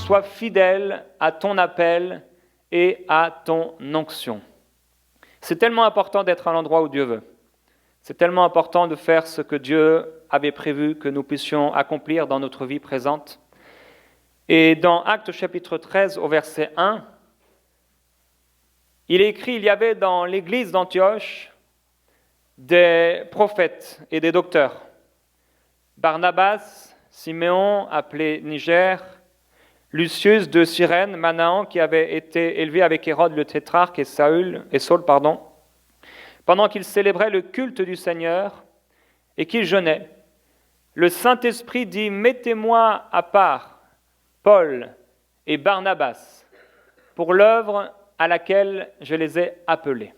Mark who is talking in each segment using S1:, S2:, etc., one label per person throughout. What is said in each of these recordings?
S1: sois fidèle à ton appel et à ton onction. C'est tellement important d'être à l'endroit où Dieu veut. C'est tellement important de faire ce que Dieu avait prévu que nous puissions accomplir dans notre vie présente. Et dans Actes chapitre 13 au verset 1, il est écrit, il y avait dans l'église d'Antioche des prophètes et des docteurs. Barnabas, Siméon, appelé Niger, Lucius de Cyrène, Manaen, qui avait été élevé avec Hérode le tétrarque et Saul, pendant qu'ils célébraient le culte du Seigneur et qu'ils jeûnaient, le Saint-Esprit dit « Mettez-moi à part Paul et Barnabas pour l'œuvre à laquelle je les ai appelés. »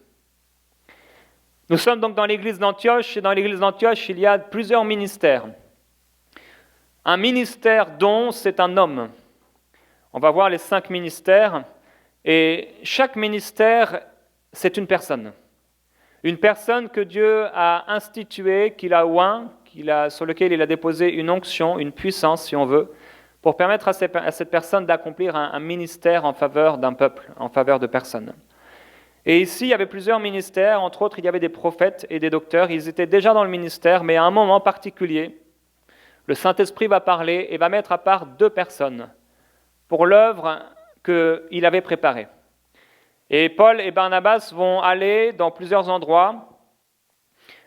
S1: Nous sommes donc dans l'église d'Antioche, et dans l'église d'Antioche, il y a plusieurs ministères. Un ministère dont c'est un homme. On va voir les 5 ministères, et chaque ministère, c'est une personne. Une personne que Dieu a instituée, qu'il a oint, sur lequel il a déposé une onction, une puissance, si on veut, pour permettre à cette personne d'accomplir un ministère en faveur d'un peuple, en faveur de personnes. Et ici, il y avait plusieurs ministères, entre autres, il y avait des prophètes et des docteurs. Ils étaient déjà dans le ministère, mais à un moment particulier, le Saint-Esprit va parler et va mettre à part 2 personnes pour l'œuvre qu'il avait préparée. Et Paul et Barnabas vont aller dans plusieurs endroits,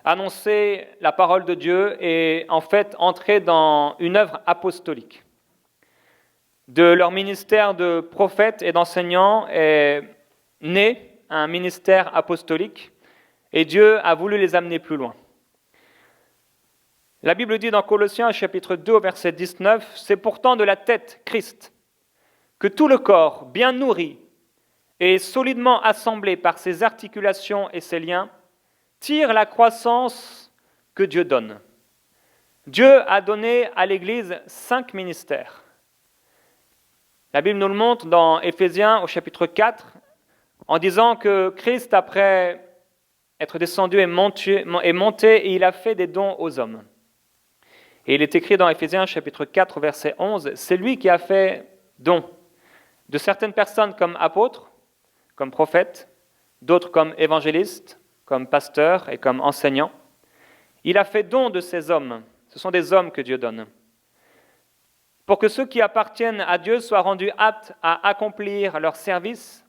S1: annoncer la parole de Dieu et en fait entrer dans une œuvre apostolique. De leur ministère de prophètes et d'enseignants est né un ministère apostolique et Dieu a voulu les amener plus loin. La Bible dit dans Colossiens chapitre 2 au verset 19 « C'est pourtant de la tête, Christ, que tout le corps, bien nourri et solidement assemblé par ses articulations et ses liens, tire la croissance que Dieu donne. » Dieu a donné à l'Église 5 ministères. La Bible nous le montre dans Éphésiens au chapitre 4, en disant que Christ, après être descendu, est monté et il a fait des dons aux hommes. Et il est écrit dans Éphésiens chapitre 4, verset 11, « C'est lui qui a fait don de certaines personnes comme apôtres, comme prophètes, d'autres comme évangélistes, comme pasteurs et comme enseignants. Il a fait don de ces hommes, ce sont des hommes que Dieu donne, pour que ceux qui appartiennent à Dieu soient rendus aptes à accomplir leur service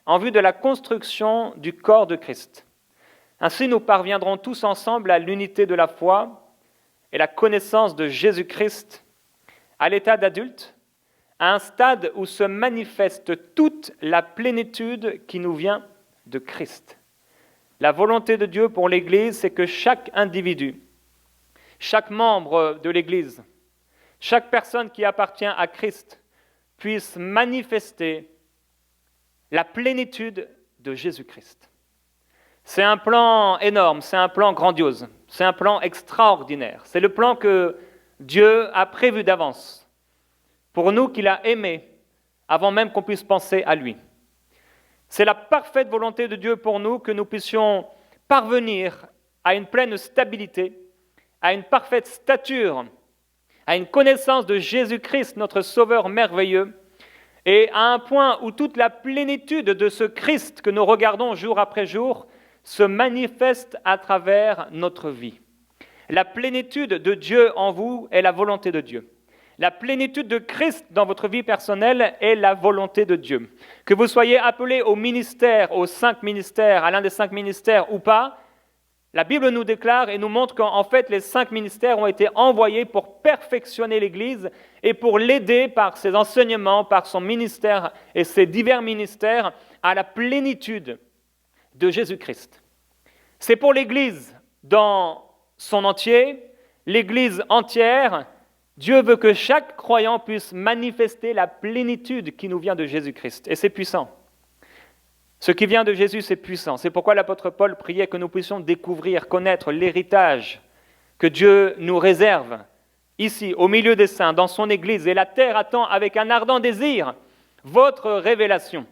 S1: en vue de la construction du corps de Christ. Ainsi, nous parviendrons tous ensemble à l'unité de la foi et la connaissance de Jésus-Christ, à l'état d'adulte, à un stade où se manifeste toute la plénitude qui nous vient de Christ. La volonté de Dieu pour l'Église, c'est que chaque individu, chaque membre de l'Église, chaque personne qui appartient à Christ puisse manifester la plénitude de Jésus-Christ. C'est un plan énorme, c'est un plan grandiose, c'est un plan extraordinaire. C'est le plan que Dieu a prévu d'avance, pour nous qu'il a aimé, avant même qu'on puisse penser à lui. C'est la parfaite volonté de Dieu pour nous que nous puissions parvenir à une pleine stabilité, à une parfaite stature, à une connaissance de Jésus-Christ, notre Sauveur merveilleux, et à un point où toute la plénitude de ce Christ que nous regardons jour après jour se manifeste à travers notre vie. La plénitude de Dieu en vous est la volonté de Dieu. La plénitude de Christ dans votre vie personnelle est la volonté de Dieu. Que vous soyez appelés au ministère, aux 5 ministères, à l'un des 5 ministères ou pas, la Bible nous déclare et nous montre qu'en fait les 5 ministères ont été envoyés pour perfectionner l'Église et pour l'aider par ses enseignements, par son ministère et ses divers ministères à la plénitude de Jésus-Christ. C'est pour l'Église dans son entier, l'Église entière. Dieu veut que chaque croyant puisse manifester la plénitude qui nous vient de Jésus-Christ. Et c'est puissant. Ce qui vient de Jésus, c'est puissant. C'est pourquoi l'apôtre Paul priait que nous puissions découvrir, connaître l'héritage que Dieu nous réserve ici, au milieu des saints, dans son Église. Et la terre attend avec un ardent désir votre révélation.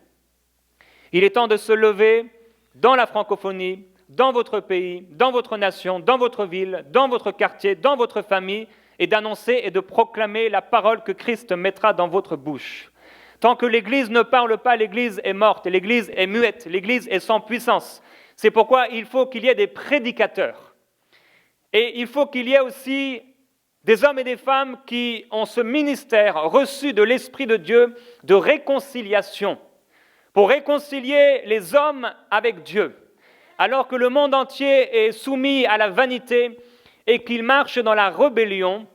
S1: Il est temps de se lever dans la francophonie, dans votre pays, dans votre nation, dans votre ville, dans votre quartier, dans votre famille, et d'annoncer et de proclamer la parole que Christ mettra dans votre bouche. Tant que l'Église ne parle pas, l'Église est morte, l'Église est muette, l'Église est sans puissance. C'est pourquoi il faut qu'il y ait des prédicateurs. Et il faut qu'il y ait aussi des hommes et des femmes qui ont ce ministère reçu de l'Esprit de Dieu de réconciliation, pour réconcilier les hommes avec Dieu, alors que le monde entier est soumis à la vanité et qu'il marche dans la rébellion,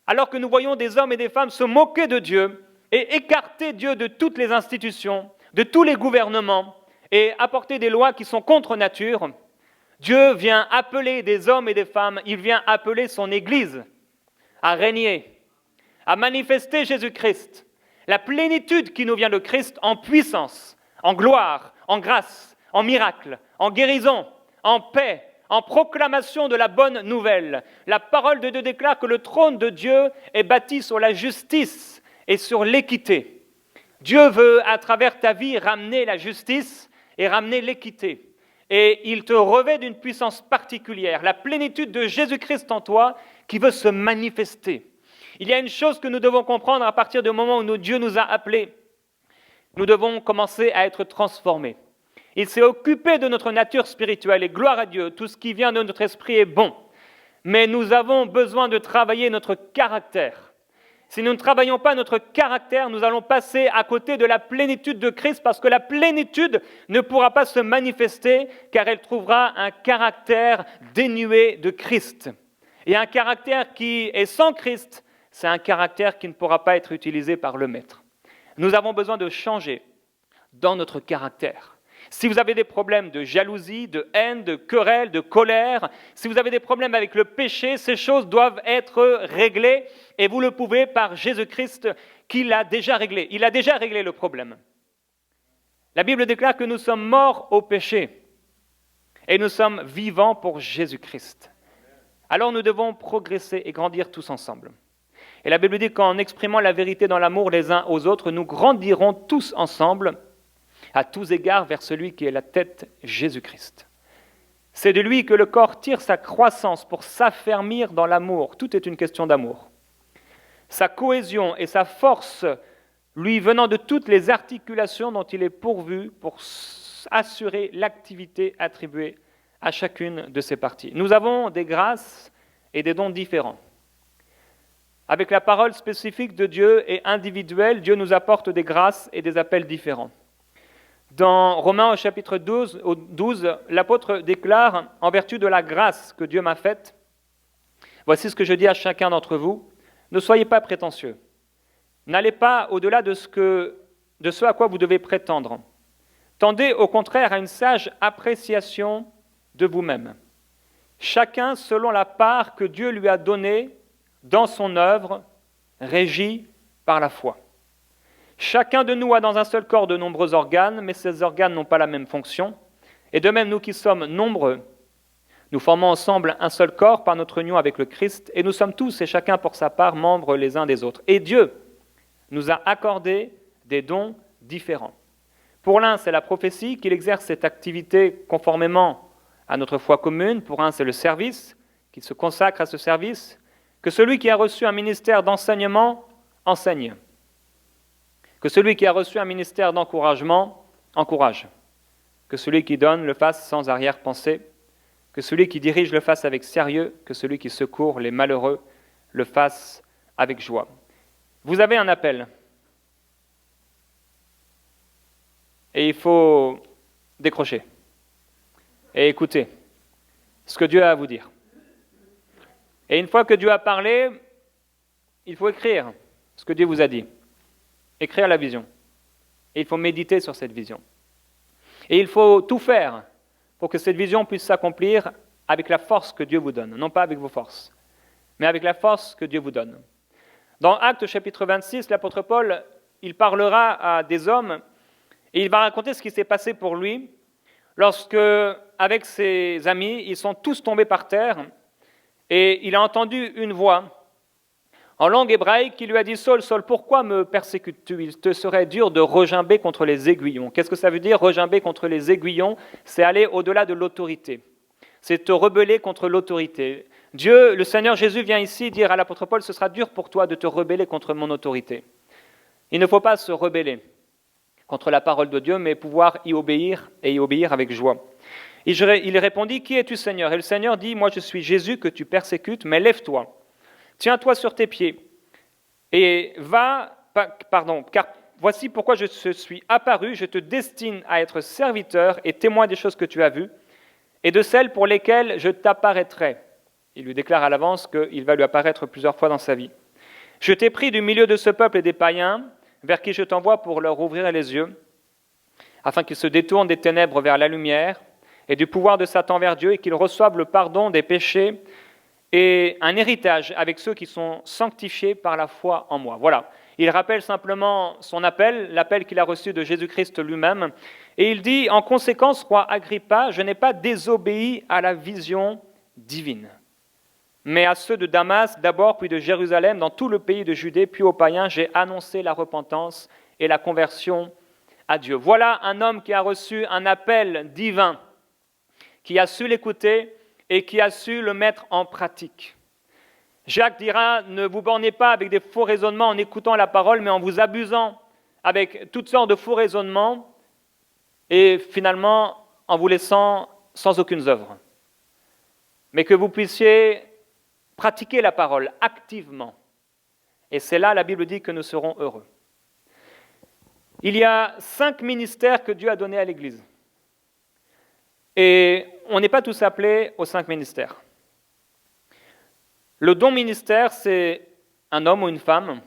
S1: alors que nous voyons des hommes et des femmes se moquer de Dieu et écarter Dieu de toutes les institutions, de tous les gouvernements et apporter des lois qui sont contre nature. Dieu vient appeler des hommes et des femmes, il vient appeler son Église à régner, à manifester Jésus-Christ, la plénitude qui nous vient de Christ en puissance, en gloire, en grâce, en miracle, en guérison, en paix, en proclamation de la bonne nouvelle. La parole de Dieu déclare que le trône de Dieu est bâti sur la justice et sur l'équité. Dieu veut, à travers ta vie, ramener la justice et ramener l'équité. Et il te revêt d'une puissance particulière, la plénitude de Jésus-Christ en toi qui veut se manifester. Il y a une chose que nous devons comprendre à partir du moment où Dieu nous a appelés. Nous devons commencer à être transformés. Il s'est occupé de notre nature spirituelle et gloire à Dieu, tout ce qui vient de notre esprit est bon. Mais nous avons besoin de travailler notre caractère. Si nous ne travaillons pas notre caractère, nous allons passer à côté de la plénitude de Christ parce que la plénitude ne pourra pas se manifester car elle trouvera un caractère dénué de Christ. Et un caractère qui est sans Christ, c'est un caractère qui ne pourra pas être utilisé par le Maître. Nous avons besoin de changer dans notre caractère. Si vous avez des problèmes de jalousie, de haine, de querelle, de colère, si vous avez des problèmes avec le péché, ces choses doivent être réglées et vous le pouvez par Jésus-Christ qui l'a déjà réglé. Il a déjà réglé le problème. La Bible déclare que nous sommes morts au péché et nous sommes vivants pour Jésus-Christ. Alors nous devons progresser et grandir tous ensemble. Et la Bible dit qu'en exprimant la vérité dans l'amour les uns aux autres, nous grandirons tous ensemble à tous égards vers celui qui est la tête, Jésus-Christ. C'est de lui que le corps tire sa croissance pour s'affermir dans l'amour. Tout est une question d'amour. Sa cohésion et sa force, lui venant de toutes les articulations dont il est pourvu pour assurer l'activité attribuée à chacune de ses parties. Nous avons des grâces et des dons différents. Avec la parole spécifique de Dieu et individuelle, Dieu nous apporte des grâces et des appels différents. Dans Romains au chapitre 12, l'apôtre déclare, en vertu de la grâce que Dieu m'a faite, voici ce que je dis à chacun d'entre vous, ne soyez pas prétentieux. N'allez pas au-delà de ce à quoi vous devez prétendre. Tendez au contraire à une sage appréciation de vous-même. Chacun selon la part que Dieu lui a donnée dans son œuvre, régie par la foi. Chacun de nous a dans un seul corps de nombreux organes, mais ces organes n'ont pas la même fonction. Et de même, nous qui sommes nombreux, nous formons ensemble un seul corps par notre union avec le Christ, et nous sommes tous et chacun pour sa part membres les uns des autres. Et Dieu nous a accordé des dons différents. Pour l'un, c'est la prophétie, qu'il exerce cette activité conformément à notre foi commune. Pour un, c'est le service, qu'il se consacre à ce service. Que celui qui a reçu un ministère d'enseignement enseigne. Que celui qui a reçu un ministère d'encouragement encourage. Que celui qui donne le fasse sans arrière-pensée. Que celui qui dirige le fasse avec sérieux. Que celui qui secourt les malheureux le fasse avec joie. Vous avez un appel. Et il faut décrocher et écouter ce que Dieu a à vous dire. Et une fois que Dieu a parlé, il faut écrire ce que Dieu vous a dit. Écrire la vision. Et il faut méditer sur cette vision. Et il faut tout faire pour que cette vision puisse s'accomplir avec la force que Dieu vous donne. Non pas avec vos forces, mais avec la force que Dieu vous donne. Dans Actes chapitre 26, l'apôtre Paul, il parlera à des hommes et il va raconter ce qui s'est passé pour lui lorsque, avec ses amis, ils sont tous tombés par terre et il a entendu une voix en langue hébraïque qui lui a dit « Saul, Saul, pourquoi me persécutes-tu ? Il te serait dur de regimber contre les aiguillons. » Qu'est-ce que ça veut dire, regimber contre les aiguillons ? C'est aller au-delà de l'autorité. C'est te rebeller contre l'autorité. Dieu, le Seigneur Jésus vient ici dire à l'apôtre Paul « Ce sera dur pour toi de te rebeller contre mon autorité. » Il ne faut pas se rebeller contre la parole de Dieu, mais pouvoir y obéir et y obéir avec joie. Il répondit, « Qui es-tu, Seigneur ?» Et le Seigneur dit, « Moi, je suis Jésus que tu persécutes, mais lève-toi, tiens-toi sur tes pieds, et car voici pourquoi je suis apparu, je te destine à être serviteur et témoin des choses que tu as vues, et de celles pour lesquelles je t'apparaîtrai. » Il lui déclare à l'avance qu'il va lui apparaître plusieurs fois dans sa vie. « Je t'ai pris du milieu de ce peuple et des païens, vers qui je t'envoie pour leur ouvrir les yeux, afin qu'ils se détournent des ténèbres vers la lumière, et du pouvoir de Satan vers Dieu, et qu'ils reçoivent le pardon des péchés et un héritage avec ceux qui sont sanctifiés par la foi en moi. » Voilà. Il rappelle simplement son appel, l'appel qu'il a reçu de Jésus-Christ lui-même. Et il dit, en conséquence, roi Agrippa, je n'ai pas désobéi à la vision divine, mais à ceux de Damas d'abord, puis de Jérusalem, dans tout le pays de Judée, puis aux païens, j'ai annoncé la repentance et la conversion à Dieu. Voilà un homme qui a reçu un appel divin, qui a su l'écouter et qui a su le mettre en pratique. Jacques dira, ne vous bornez pas avec des faux raisonnements en écoutant la parole, mais en vous abusant avec toutes sortes de faux raisonnements et finalement en vous laissant sans aucune œuvre. Mais que vous puissiez pratiquer la parole activement. Et c'est là, la Bible dit, que nous serons heureux. Il y a 5 ministères que Dieu a donnés à l'Église. Et on n'est pas tous appelés aux 5 ministères. Le don ministère, c'est un homme ou une femme.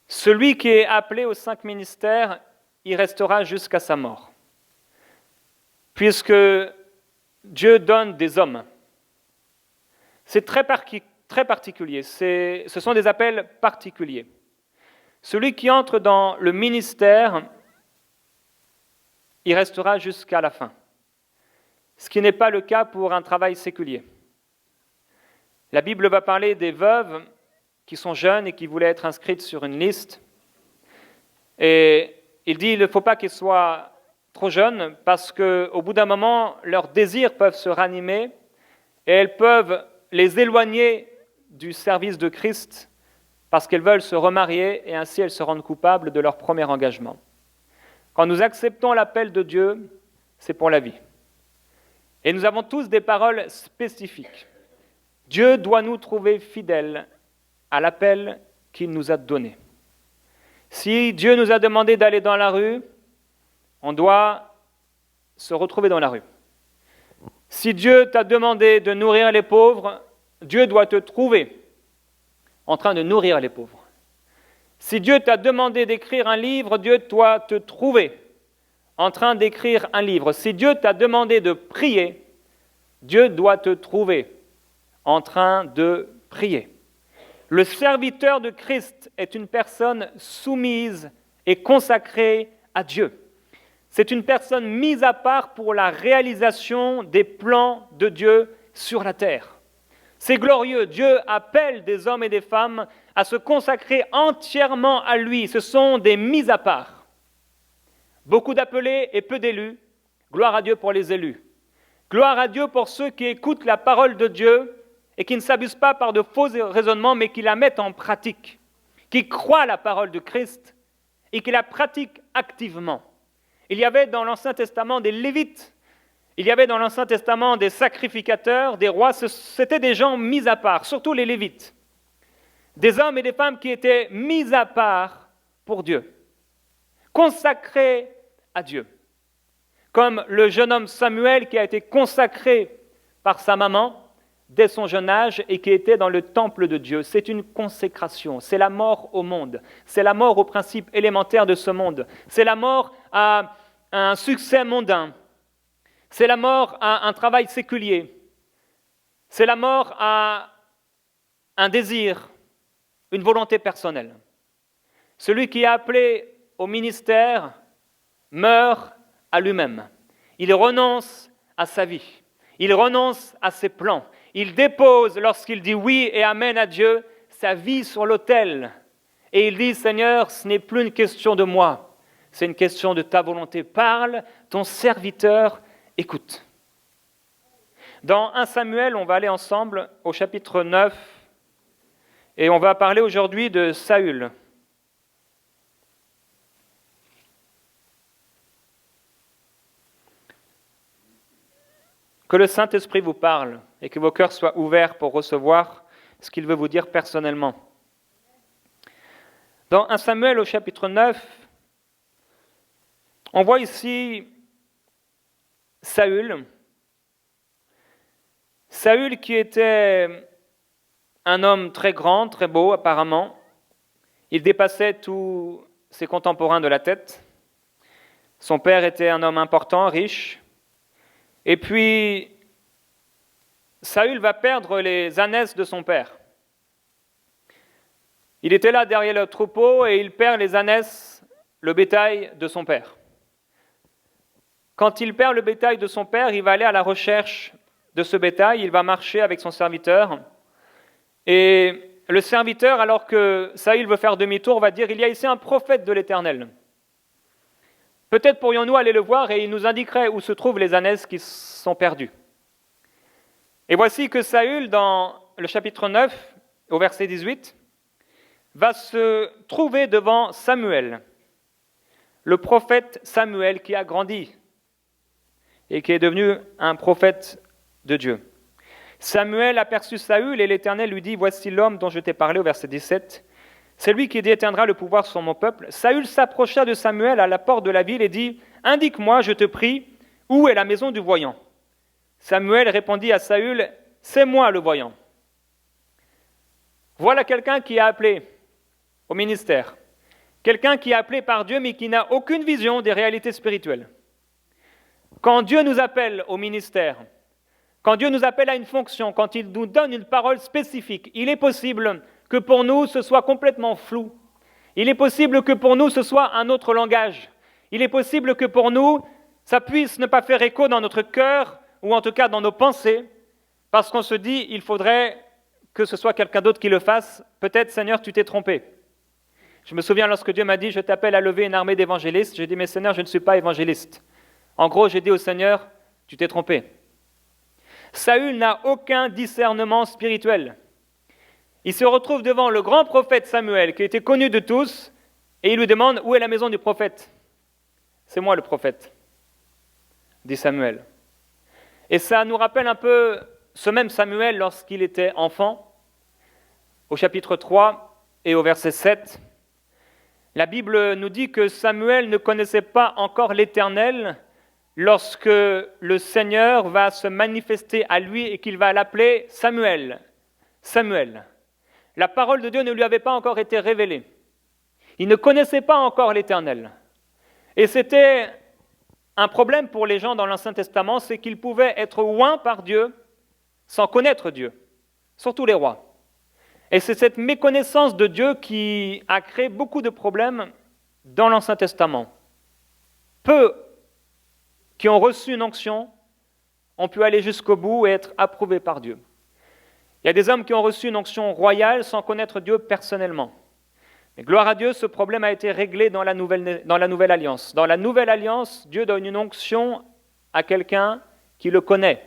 S1: Celui qui est appelé aux 5 ministères, il restera jusqu'à sa mort. Puisque Dieu donne des hommes. C'est très particulier. Ce sont des appels particuliers. Celui qui entre dans le ministère, il restera jusqu'à la fin. Ce qui n'est pas le cas pour un travail séculier. La Bible va parler des veuves qui sont jeunes et qui voulaient être inscrites sur une liste. Et il dit qu'il ne faut pas qu'elles soient trop jeunes parce qu'au bout d'un moment, leurs désirs peuvent se ranimer et elles peuvent les éloigner du service de Christ parce qu'elles veulent se remarier et ainsi elles se rendent coupables de leur premier engagement. Quand nous acceptons l'appel de Dieu, c'est pour la vie. Et nous avons tous des paroles spécifiques. Dieu doit nous trouver fidèles à l'appel qu'il nous a donné. Si Dieu nous a demandé d'aller dans la rue, on doit se retrouver dans la rue. Si Dieu t'a demandé de nourrir les pauvres, Dieu doit te trouver en train de nourrir les pauvres. Si Dieu t'a demandé d'écrire un livre, Dieu doit te trouver en train d'écrire un livre. Si Dieu t'a demandé de prier, Dieu doit te trouver en train de prier. Le serviteur de Christ est une personne soumise et consacrée à Dieu. C'est une personne mise à part pour la réalisation des plans de Dieu sur la terre. C'est glorieux. Dieu appelle des hommes et des femmes à se consacrer entièrement à lui. Ce sont des mises à part. Beaucoup d'appelés et peu d'élus. Gloire à Dieu pour les élus. Gloire à Dieu pour ceux qui écoutent la parole de Dieu et qui ne s'abusent pas par de faux raisonnements, mais qui la mettent en pratique, qui croient la parole de Christ et qui la pratiquent activement. Il y avait dans l'Ancien Testament des Lévites, il y avait dans l'Ancien Testament des sacrificateurs, des rois, c'était des gens mis à part, surtout les Lévites. Des hommes et des femmes qui étaient mis à part pour Dieu, consacrés à Dieu. Comme le jeune homme Samuel qui a été consacré par sa maman dès son jeune âge et qui était dans le temple de Dieu. C'est une consécration, c'est la mort au monde, c'est la mort aux principes élémentaires de ce monde, c'est la mort à un succès mondain, c'est la mort à un travail séculier, c'est la mort à un désir, une volonté personnelle. Celui qui est appelé au ministère meurt à lui-même. Il renonce à sa vie, il renonce à ses plans. Il dépose, lorsqu'il dit oui et amen à Dieu, sa vie sur l'autel. Et il dit, Seigneur, ce n'est plus une question de moi, c'est une question de ta volonté. Parle, ton serviteur écoute. Dans 1 Samuel, on va aller ensemble au chapitre 9, et on va parler aujourd'hui de Saül. Que le Saint-Esprit vous parle et que vos cœurs soient ouverts pour recevoir ce qu'il veut vous dire personnellement. Dans 1 Samuel au chapitre 9, on voit ici Saül qui était un homme très grand, très beau apparemment. Il dépassait tous ses contemporains de la tête. Son père était un homme important, riche. Et puis, Saül va perdre les ânesses de son père. Il était là derrière le troupeau et il perd les ânesses, le bétail de son père. Quand il perd le bétail de son père, il va aller à la recherche de ce bétail, il va marcher avec son serviteur. Et le serviteur, alors que Saül veut faire demi-tour, va dire « Il y a ici un prophète de l'Éternel. Peut-être pourrions-nous aller le voir et il nous indiquerait où se trouvent les ânesses qui sont perdues. » Et voici que Saül, dans le chapitre 9, au verset 18, va se trouver devant Samuel, le prophète Samuel qui a grandi et qui est devenu un prophète de Dieu. Samuel aperçut Saül et l'Éternel lui dit « Voici l'homme dont je t'ai parlé » au verset 17. « C'est lui qui détiendra le pouvoir sur mon peuple. » Saül s'approcha de Samuel à la porte de la ville et dit « Indique-moi, je te prie, où est la maison du voyant ?» Samuel répondit à Saül « C'est moi le voyant. » Voilà quelqu'un qui a appelé au ministère, quelqu'un qui est appelé par Dieu mais qui n'a aucune vision des réalités spirituelles. Quand Dieu nous appelle au ministère, quand Dieu nous appelle à une fonction, quand il nous donne une parole spécifique, il est possible que pour nous ce soit complètement flou. Il est possible que pour nous ce soit un autre langage. Il est possible que pour nous ça puisse ne pas faire écho dans notre cœur ou en tout cas dans nos pensées, parce qu'on se dit il faudrait que ce soit quelqu'un d'autre qui le fasse. Peut-être Seigneur tu t'es trompé. Je me souviens lorsque Dieu m'a dit « Je t'appelle à lever une armée d'évangélistes », j'ai dit « Mais Seigneur, je ne suis pas évangéliste. » En gros, j'ai dit au Seigneur « Tu t'es trompé. » Saül n'a aucun discernement spirituel. Il se retrouve devant le grand prophète Samuel, qui était connu de tous, et il lui demande « Où est la maison du prophète ?»« C'est moi le prophète, » dit Samuel. Et ça nous rappelle un peu ce même Samuel lorsqu'il était enfant, au chapitre 3 et au verset 7. La Bible nous dit que Samuel ne connaissait pas encore l'Éternel lorsque le Seigneur va se manifester à lui et qu'il va l'appeler Samuel. Samuel. La parole de Dieu ne lui avait pas encore été révélée. Il ne connaissait pas encore l'Éternel. Et c'était un problème pour les gens dans l'Ancien Testament, c'est qu'ils pouvaient être oints par Dieu sans connaître Dieu, surtout les rois. Et c'est cette méconnaissance de Dieu qui a créé beaucoup de problèmes dans l'Ancien Testament. Peu qui ont reçu une onction ont pu aller jusqu'au bout et être approuvés par Dieu. Il y a des hommes qui ont reçu une onction royale sans connaître Dieu personnellement. Mais gloire à Dieu, ce problème a été réglé dans la Nouvelle Alliance. Dans la Nouvelle Alliance, Dieu donne une onction à quelqu'un qui le connaît,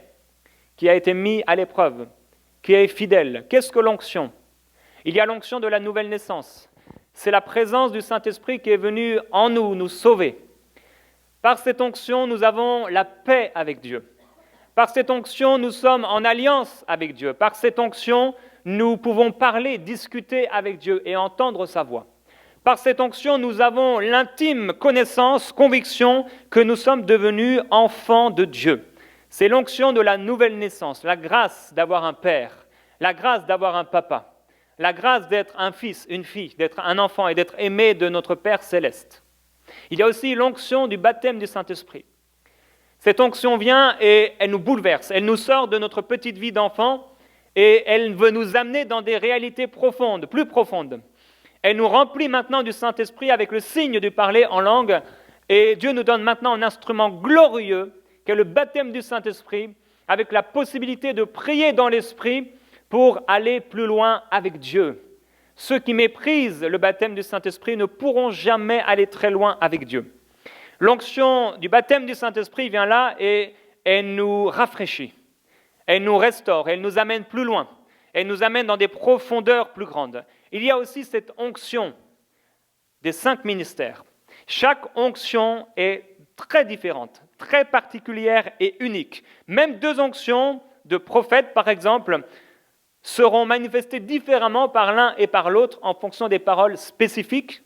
S1: qui a été mis à l'épreuve, qui est fidèle. Qu'est-ce que l'onction ? Il y a l'onction de la nouvelle naissance. C'est la présence du Saint-Esprit qui est venu en nous, nous sauver. Par cette onction, nous avons la paix avec Dieu. Par cette onction, nous sommes en alliance avec Dieu. Par cette onction, nous pouvons parler, discuter avec Dieu et entendre sa voix. Par cette onction, nous avons l'intime connaissance, conviction que nous sommes devenus enfants de Dieu. C'est l'onction de la nouvelle naissance, la grâce d'avoir un père, la grâce d'avoir un papa. La grâce d'être un fils, une fille, d'être un enfant et d'être aimé de notre Père céleste. Il y a aussi l'onction du baptême du Saint-Esprit. Cette onction vient et elle nous bouleverse, elle nous sort de notre petite vie d'enfant et elle veut nous amener dans des réalités profondes, plus profondes. Elle nous remplit maintenant du Saint-Esprit avec le signe du parler en langue et Dieu nous donne maintenant un instrument glorieux qu'est le baptême du Saint-Esprit avec la possibilité de prier dans l'Esprit pour aller plus loin avec Dieu. Ceux qui méprisent le baptême du Saint-Esprit ne pourront jamais aller très loin avec Dieu. L'onction du baptême du Saint-Esprit vient là et elle nous rafraîchit, elle nous restaure, elle nous amène plus loin, elle nous amène dans des profondeurs plus grandes. Il y a aussi cette onction des 5 ministères. Chaque onction est très différentes, très particulières et uniques. Même deux onctions de prophètes, par exemple, seront manifestées différemment par l'un et par l'autre en fonction des paroles spécifiques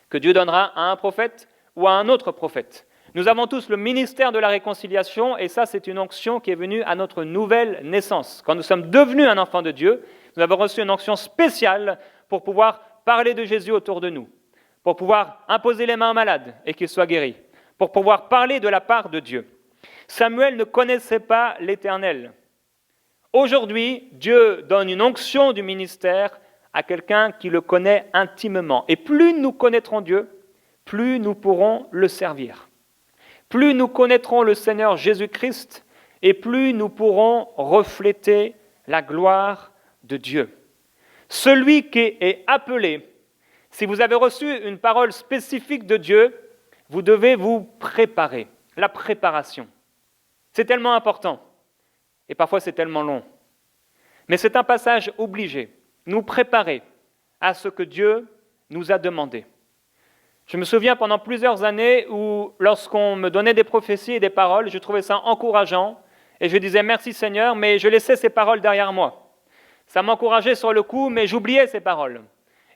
S1: que Dieu donnera à un prophète ou à un autre prophète. Nous avons tous le ministère de la réconciliation, et ça, c'est une onction qui est venue à notre nouvelle naissance. Quand nous sommes devenus un enfant de Dieu, nous avons reçu une onction spéciale pour pouvoir parler de Jésus autour de nous, pour pouvoir imposer les mains aux malades et qu'ils soient guéris, pour pouvoir parler de la part de Dieu. Samuel ne connaissait pas l'Éternel. Aujourd'hui, Dieu donne une onction du ministère à quelqu'un qui le connaît intimement. Et plus nous connaîtrons Dieu, plus nous pourrons le servir. Plus nous connaîtrons le Seigneur Jésus-Christ, et plus nous pourrons refléter la gloire de Dieu. Celui qui est appelé, si vous avez reçu une parole spécifique de Dieu, vous devez vous préparer. La préparation. C'est tellement important. Et parfois c'est tellement long. Mais c'est un passage obligé. Nous préparer à ce que Dieu nous a demandé. Je me souviens pendant plusieurs années où, lorsqu'on me donnait des prophéties et des paroles, je trouvais ça encourageant et je disais merci Seigneur, mais je laissais ces paroles derrière moi. Ça m'encourageait sur le coup, mais j'oubliais ces paroles.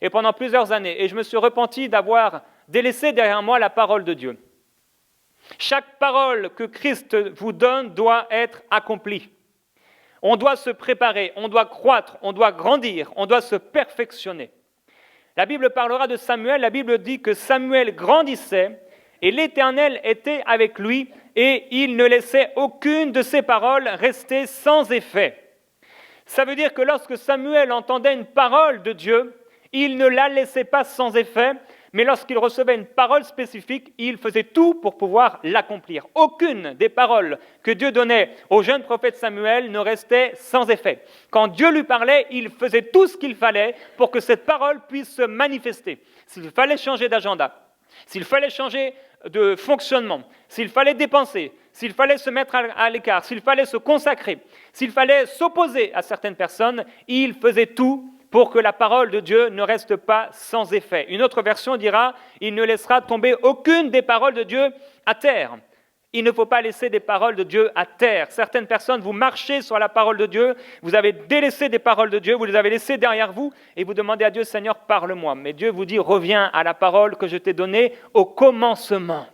S1: Et pendant plusieurs années, et je me suis repenti d'avoir délaissé derrière moi la parole de Dieu. Chaque parole que Christ vous donne doit être accomplie. On doit se préparer, on doit croître, on doit grandir, on doit se perfectionner. La Bible parlera de Samuel, la Bible dit que Samuel grandissait et l'Éternel était avec lui et il ne laissait aucune de ses paroles rester sans effet. Ça veut dire que lorsque Samuel entendait une parole de Dieu, il ne la laissait pas sans effet, mais lorsqu'il recevait une parole spécifique, il faisait tout pour pouvoir l'accomplir. Aucune des paroles que Dieu donnait au jeune prophète Samuel ne restait sans effet. Quand Dieu lui parlait, il faisait tout ce qu'il fallait pour que cette parole puisse se manifester. S'il fallait changer d'agenda, s'il fallait changer de fonctionnement, s'il fallait dépenser, s'il fallait se mettre à l'écart, s'il fallait se consacrer, s'il fallait s'opposer à certaines personnes, il faisait tout pour que la parole de Dieu ne reste pas sans effet. Une autre version dira « Il ne laissera tomber aucune des paroles de Dieu à terre ». Il ne faut pas laisser des paroles de Dieu à terre. Certaines personnes, vous marchez sur la parole de Dieu, vous avez délaissé des paroles de Dieu, vous les avez laissées derrière vous, et vous demandez à Dieu « Seigneur, parle-moi ». Mais Dieu vous dit « Reviens à la parole que je t'ai donnée au commencement ».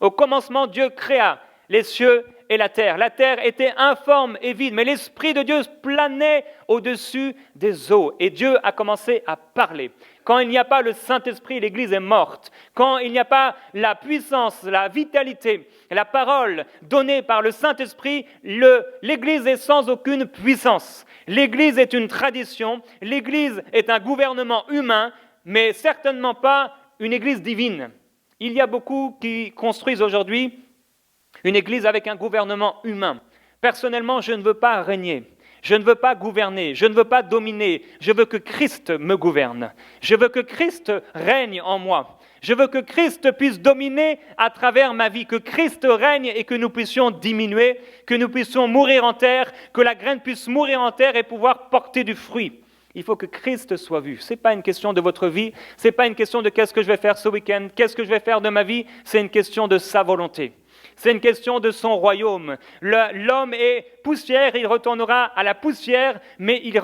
S1: Au commencement, Dieu créa les cieux et la terre. La terre était informe et vide, mais l'Esprit de Dieu planait au-dessus des eaux. Et Dieu a commencé à parler. Quand il n'y a pas le Saint-Esprit, l'Église est morte. Quand il n'y a pas la puissance, la vitalité, la parole donnée par le Saint-Esprit, l'Église est sans aucune puissance. L'Église est une tradition, l'Église est un gouvernement humain, mais certainement pas une Église divine. Il y a beaucoup qui construisent aujourd'hui une église avec un gouvernement humain. Personnellement, je ne veux pas régner, je ne veux pas gouverner, je ne veux pas dominer, je veux que Christ me gouverne. Je veux que Christ règne en moi. Je veux que Christ puisse dominer à travers ma vie, que Christ règne et que nous puissions diminuer, que nous puissions mourir en terre, que la graine puisse mourir en terre et pouvoir porter du fruit. Il faut que Christ soit vu. Ce n'est pas une question de votre vie, ce n'est pas une question de qu'est-ce que je vais faire ce week-end, qu'est-ce que je vais faire de ma vie, c'est une question de sa volonté. C'est une question de son royaume. L'homme est poussière, il retournera à la poussière, mais il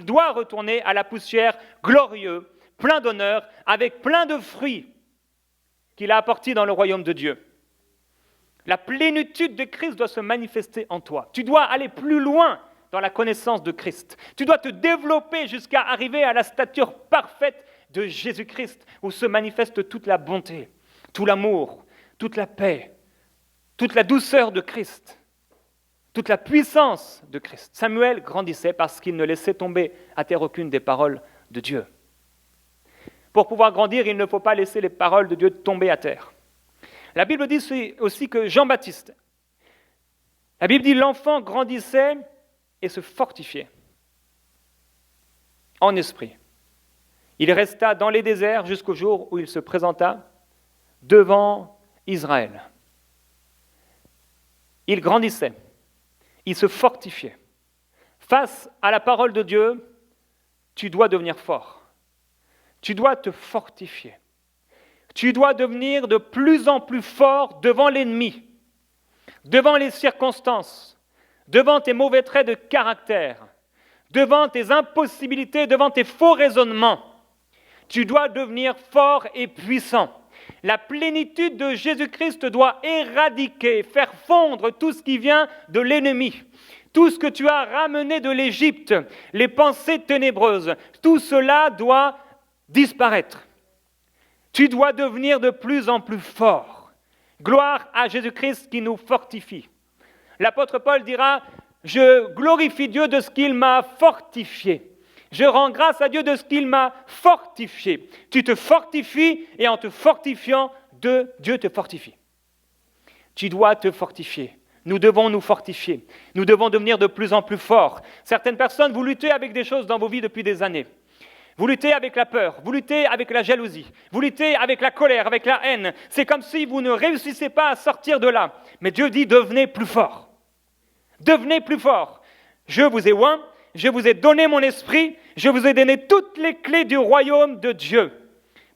S1: doit retourner à la poussière glorieux, plein d'honneur, avec plein de fruits qu'il a apportés dans le royaume de Dieu. La plénitude de Christ doit se manifester en toi. Tu dois aller plus loin dans la connaissance de Christ. Tu dois te développer jusqu'à arriver à la stature parfaite de Jésus-Christ, où se manifeste toute la bonté, tout l'amour, toute la paix, toute la douceur de Christ, toute la puissance de Christ. Samuel grandissait parce qu'il ne laissait tomber à terre aucune des paroles de Dieu. Pour pouvoir grandir, il ne faut pas laisser les paroles de Dieu tomber à terre. La Bible dit aussi que Jean-Baptiste, la Bible dit l'enfant grandissait et se fortifiait en esprit. Il resta dans les déserts jusqu'au jour où il se présenta devant Israël. Il grandissait, il se fortifiait. Face à la parole de Dieu, tu dois devenir fort. Tu dois te fortifier. Tu dois devenir de plus en plus fort devant l'ennemi, devant les circonstances, devant tes mauvais traits de caractère, devant tes impossibilités, devant tes faux raisonnements. Tu dois devenir fort et puissant. La plénitude de Jésus-Christ doit éradiquer, faire fondre tout ce qui vient de l'ennemi. Tout ce que tu as ramené de l'Égypte, les pensées ténébreuses, tout cela doit disparaître. Tu dois devenir de plus en plus fort. Gloire à Jésus-Christ qui nous fortifie. L'apôtre Paul dira « Je glorifie Dieu de ce qu'il m'a fortifié. Je rends grâce à Dieu de ce qu'il m'a fortifié. » Tu te fortifies et en te fortifiant, Dieu te fortifie. Tu dois te fortifier. Nous devons nous fortifier. Nous devons devenir de plus en plus forts. Certaines personnes, vous luttez avec des choses dans vos vies depuis des années. Vous luttez avec la peur, vous luttez avec la jalousie, vous luttez avec la colère, avec la haine. C'est comme si vous ne réussissez pas à sortir de là. Mais Dieu dit, devenez plus forts. Devenez plus forts. Je vous ai oint, je vous ai donné mon esprit, je vous ai donné toutes les clés du royaume de Dieu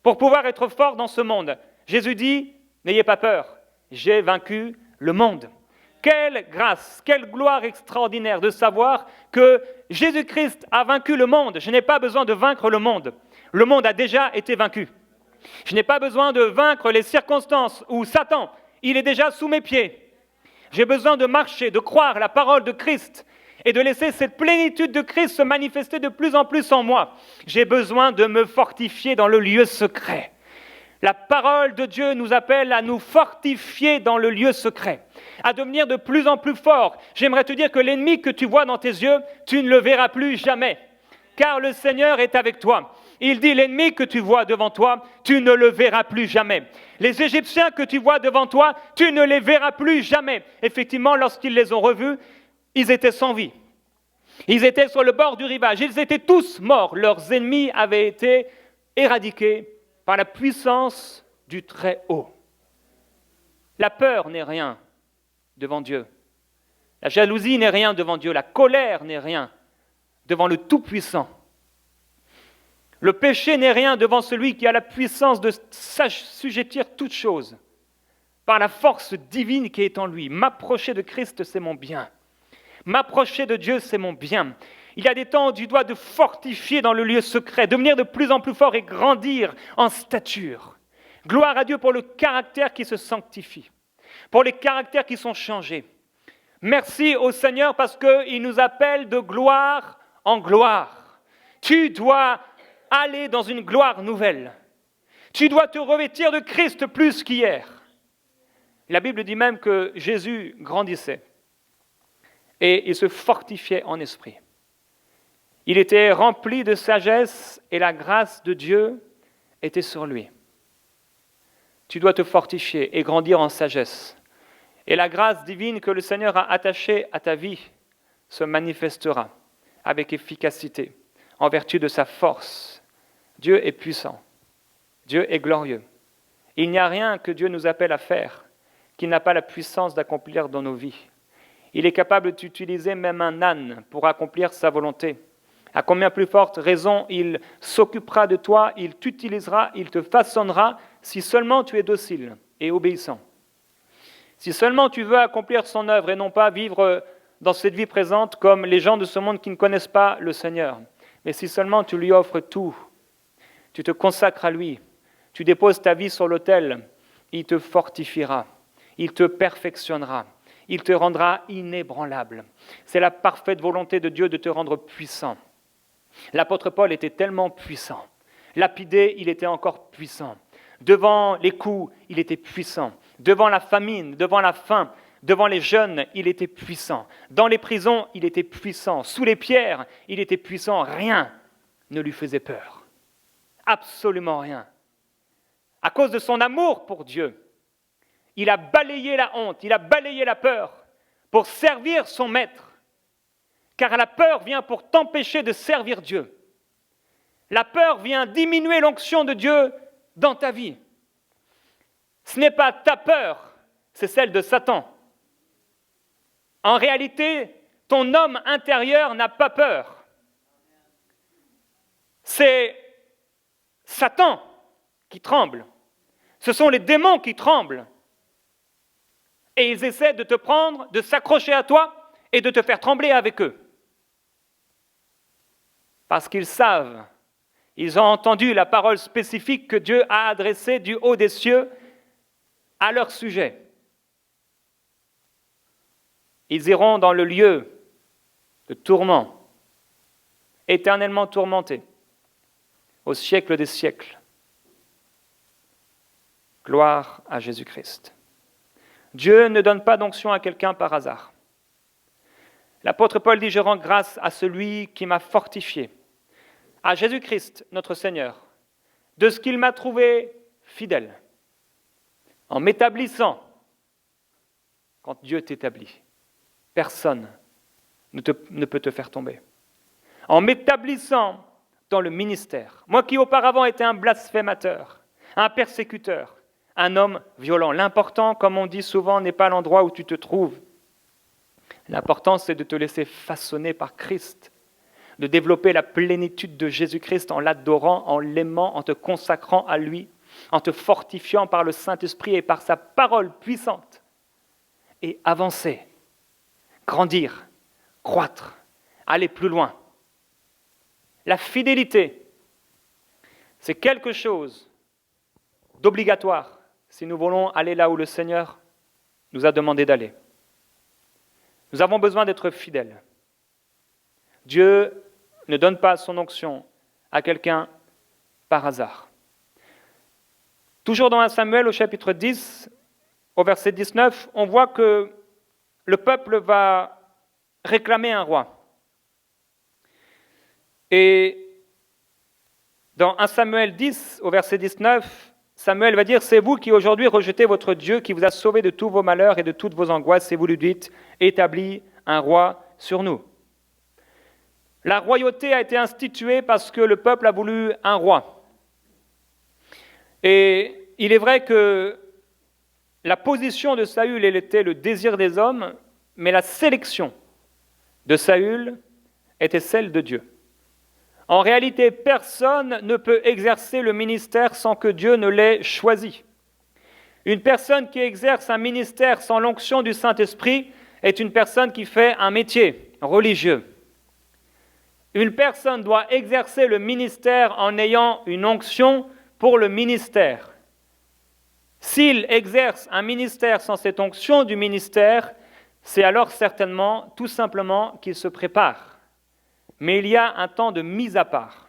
S1: pour pouvoir être fort dans ce monde. Jésus dit, n'ayez pas peur, j'ai vaincu le monde. Quelle grâce, quelle gloire extraordinaire de savoir que Jésus-Christ a vaincu le monde. Je n'ai pas besoin de vaincre le monde. Le monde a déjà été vaincu. Je n'ai pas besoin de vaincre les circonstances où Satan, il est déjà sous mes pieds. J'ai besoin de marcher, de croire la parole de Christ et de laisser cette plénitude de Christ se manifester de plus en plus en moi. J'ai besoin de me fortifier dans le lieu secret. La parole de Dieu nous appelle à nous fortifier dans le lieu secret, à devenir de plus en plus forts. J'aimerais te dire que l'ennemi que tu vois dans tes yeux, tu ne le verras plus jamais, car le Seigneur est avec toi. Il dit, l'ennemi que tu vois devant toi, tu ne le verras plus jamais. Les Égyptiens que tu vois devant toi, tu ne les verras plus jamais. Effectivement, lorsqu'ils les ont revus, ils étaient sans vie. Ils étaient sur le bord du rivage. Ils étaient tous morts. Leurs ennemis avaient été éradiqués par la puissance du Très-Haut. La peur n'est rien devant Dieu. La jalousie n'est rien devant Dieu. La colère n'est rien devant le Tout-Puissant. Le péché n'est rien devant celui qui a la puissance de s'assujettir toutes choses par la force divine qui est en lui. M'approcher de Christ, c'est mon bien. M'approcher de Dieu, c'est mon bien. Il y a des temps où tu dois te fortifier dans le lieu secret, devenir de plus en plus fort et grandir en stature. Gloire à Dieu pour le caractère qui se sanctifie, pour les caractères qui sont changés. Merci au Seigneur parce qu'il nous appelle de gloire en gloire. Tu dois aller dans une gloire nouvelle. Tu dois te revêtir de Christ plus qu'hier. La Bible dit même que Jésus grandissait et il se fortifiait en esprit. Il était rempli de sagesse et la grâce de Dieu était sur lui. Tu dois te fortifier et grandir en sagesse. Et la grâce divine que le Seigneur a attachée à ta vie se manifestera avec efficacité, en vertu de sa force. Dieu est puissant. Dieu est glorieux. Il n'y a rien que Dieu nous appelle à faire qu'il n'a pas la puissance d'accomplir dans nos vies. Il est capable d'utiliser même un âne pour accomplir sa volonté. À combien plus forte raison il s'occupera de toi, il t'utilisera, il te façonnera, si seulement tu es docile et obéissant. Si seulement tu veux accomplir son œuvre et non pas vivre dans cette vie présente comme les gens de ce monde qui ne connaissent pas le Seigneur. Mais si seulement tu lui offres tout, tu te consacres à lui, tu déposes ta vie sur l'autel, il te fortifiera, il te perfectionnera, il te rendra inébranlable. C'est la parfaite volonté de Dieu de te rendre puissant. L'apôtre Paul était tellement puissant. Lapidé, il était encore puissant. Devant les coups, il était puissant. Devant la famine, devant la faim, devant les jeûnes, il était puissant. Dans les prisons, il était puissant. Sous les pierres, il était puissant. Rien ne lui faisait peur. Absolument rien. À cause de son amour pour Dieu, il a balayé la honte, il a balayé la peur pour servir son maître. Car la peur vient pour t'empêcher de servir Dieu. La peur vient diminuer l'onction de Dieu dans ta vie. Ce n'est pas ta peur, c'est celle de Satan. En réalité, ton homme intérieur n'a pas peur. C'est Satan qui tremble. Ce sont les démons qui tremblent. Et ils essaient de te prendre, de s'accrocher à toi et de te faire trembler avec eux. Parce qu'ils savent, ils ont entendu la parole spécifique que Dieu a adressée du haut des cieux à leur sujet. Ils iront dans le lieu de tourment, éternellement tourmentés, au siècle des siècles. Gloire à Jésus-Christ. Dieu ne donne pas d'onction à quelqu'un par hasard. L'apôtre Paul dit « Je rends grâce à celui qui m'a fortifié, à Jésus-Christ, notre Seigneur, de ce qu'il m'a trouvé fidèle, en m'établissant, quand Dieu t'établit. Personne ne peut te faire tomber. En m'établissant dans le ministère, moi qui auparavant étais un blasphémateur, un persécuteur, un homme violent. L'important, comme on dit souvent, n'est pas l'endroit où tu te trouves. L'important, c'est de te laisser façonner par Christ, de développer la plénitude de Jésus-Christ en l'adorant, en l'aimant, en te consacrant à lui, en te fortifiant par le Saint-Esprit et par sa parole puissante, et avancer, grandir, croître, aller plus loin. La fidélité, c'est quelque chose d'obligatoire si nous voulons aller là où le Seigneur nous a demandé d'aller. Nous avons besoin d'être fidèles. Dieu ne donne pas son onction à quelqu'un par hasard. Toujours dans 1 Samuel, au chapitre 10, au verset 19, on voit que le peuple va réclamer un roi. Et dans 1 Samuel 10, au verset 19, Samuel va dire « C'est vous qui aujourd'hui rejetez votre Dieu qui vous a sauvé de tous vos malheurs et de toutes vos angoisses, et vous lui dites « Établis un roi sur nous ». La royauté a été instituée parce que le peuple a voulu un roi. Et il est vrai que la position de Saül, elle était le désir des hommes, mais la sélection de Saül était celle de Dieu. En réalité, personne ne peut exercer le ministère sans que Dieu ne l'ait choisi. Une personne qui exerce un ministère sans l'onction du Saint-Esprit est une personne qui fait un métier religieux. Une personne doit exercer le ministère en ayant une onction pour le ministère. S'il exerce un ministère sans cette onction du ministère, c'est alors certainement, tout simplement, qu'il se prépare. Mais il y a un temps de mise à part.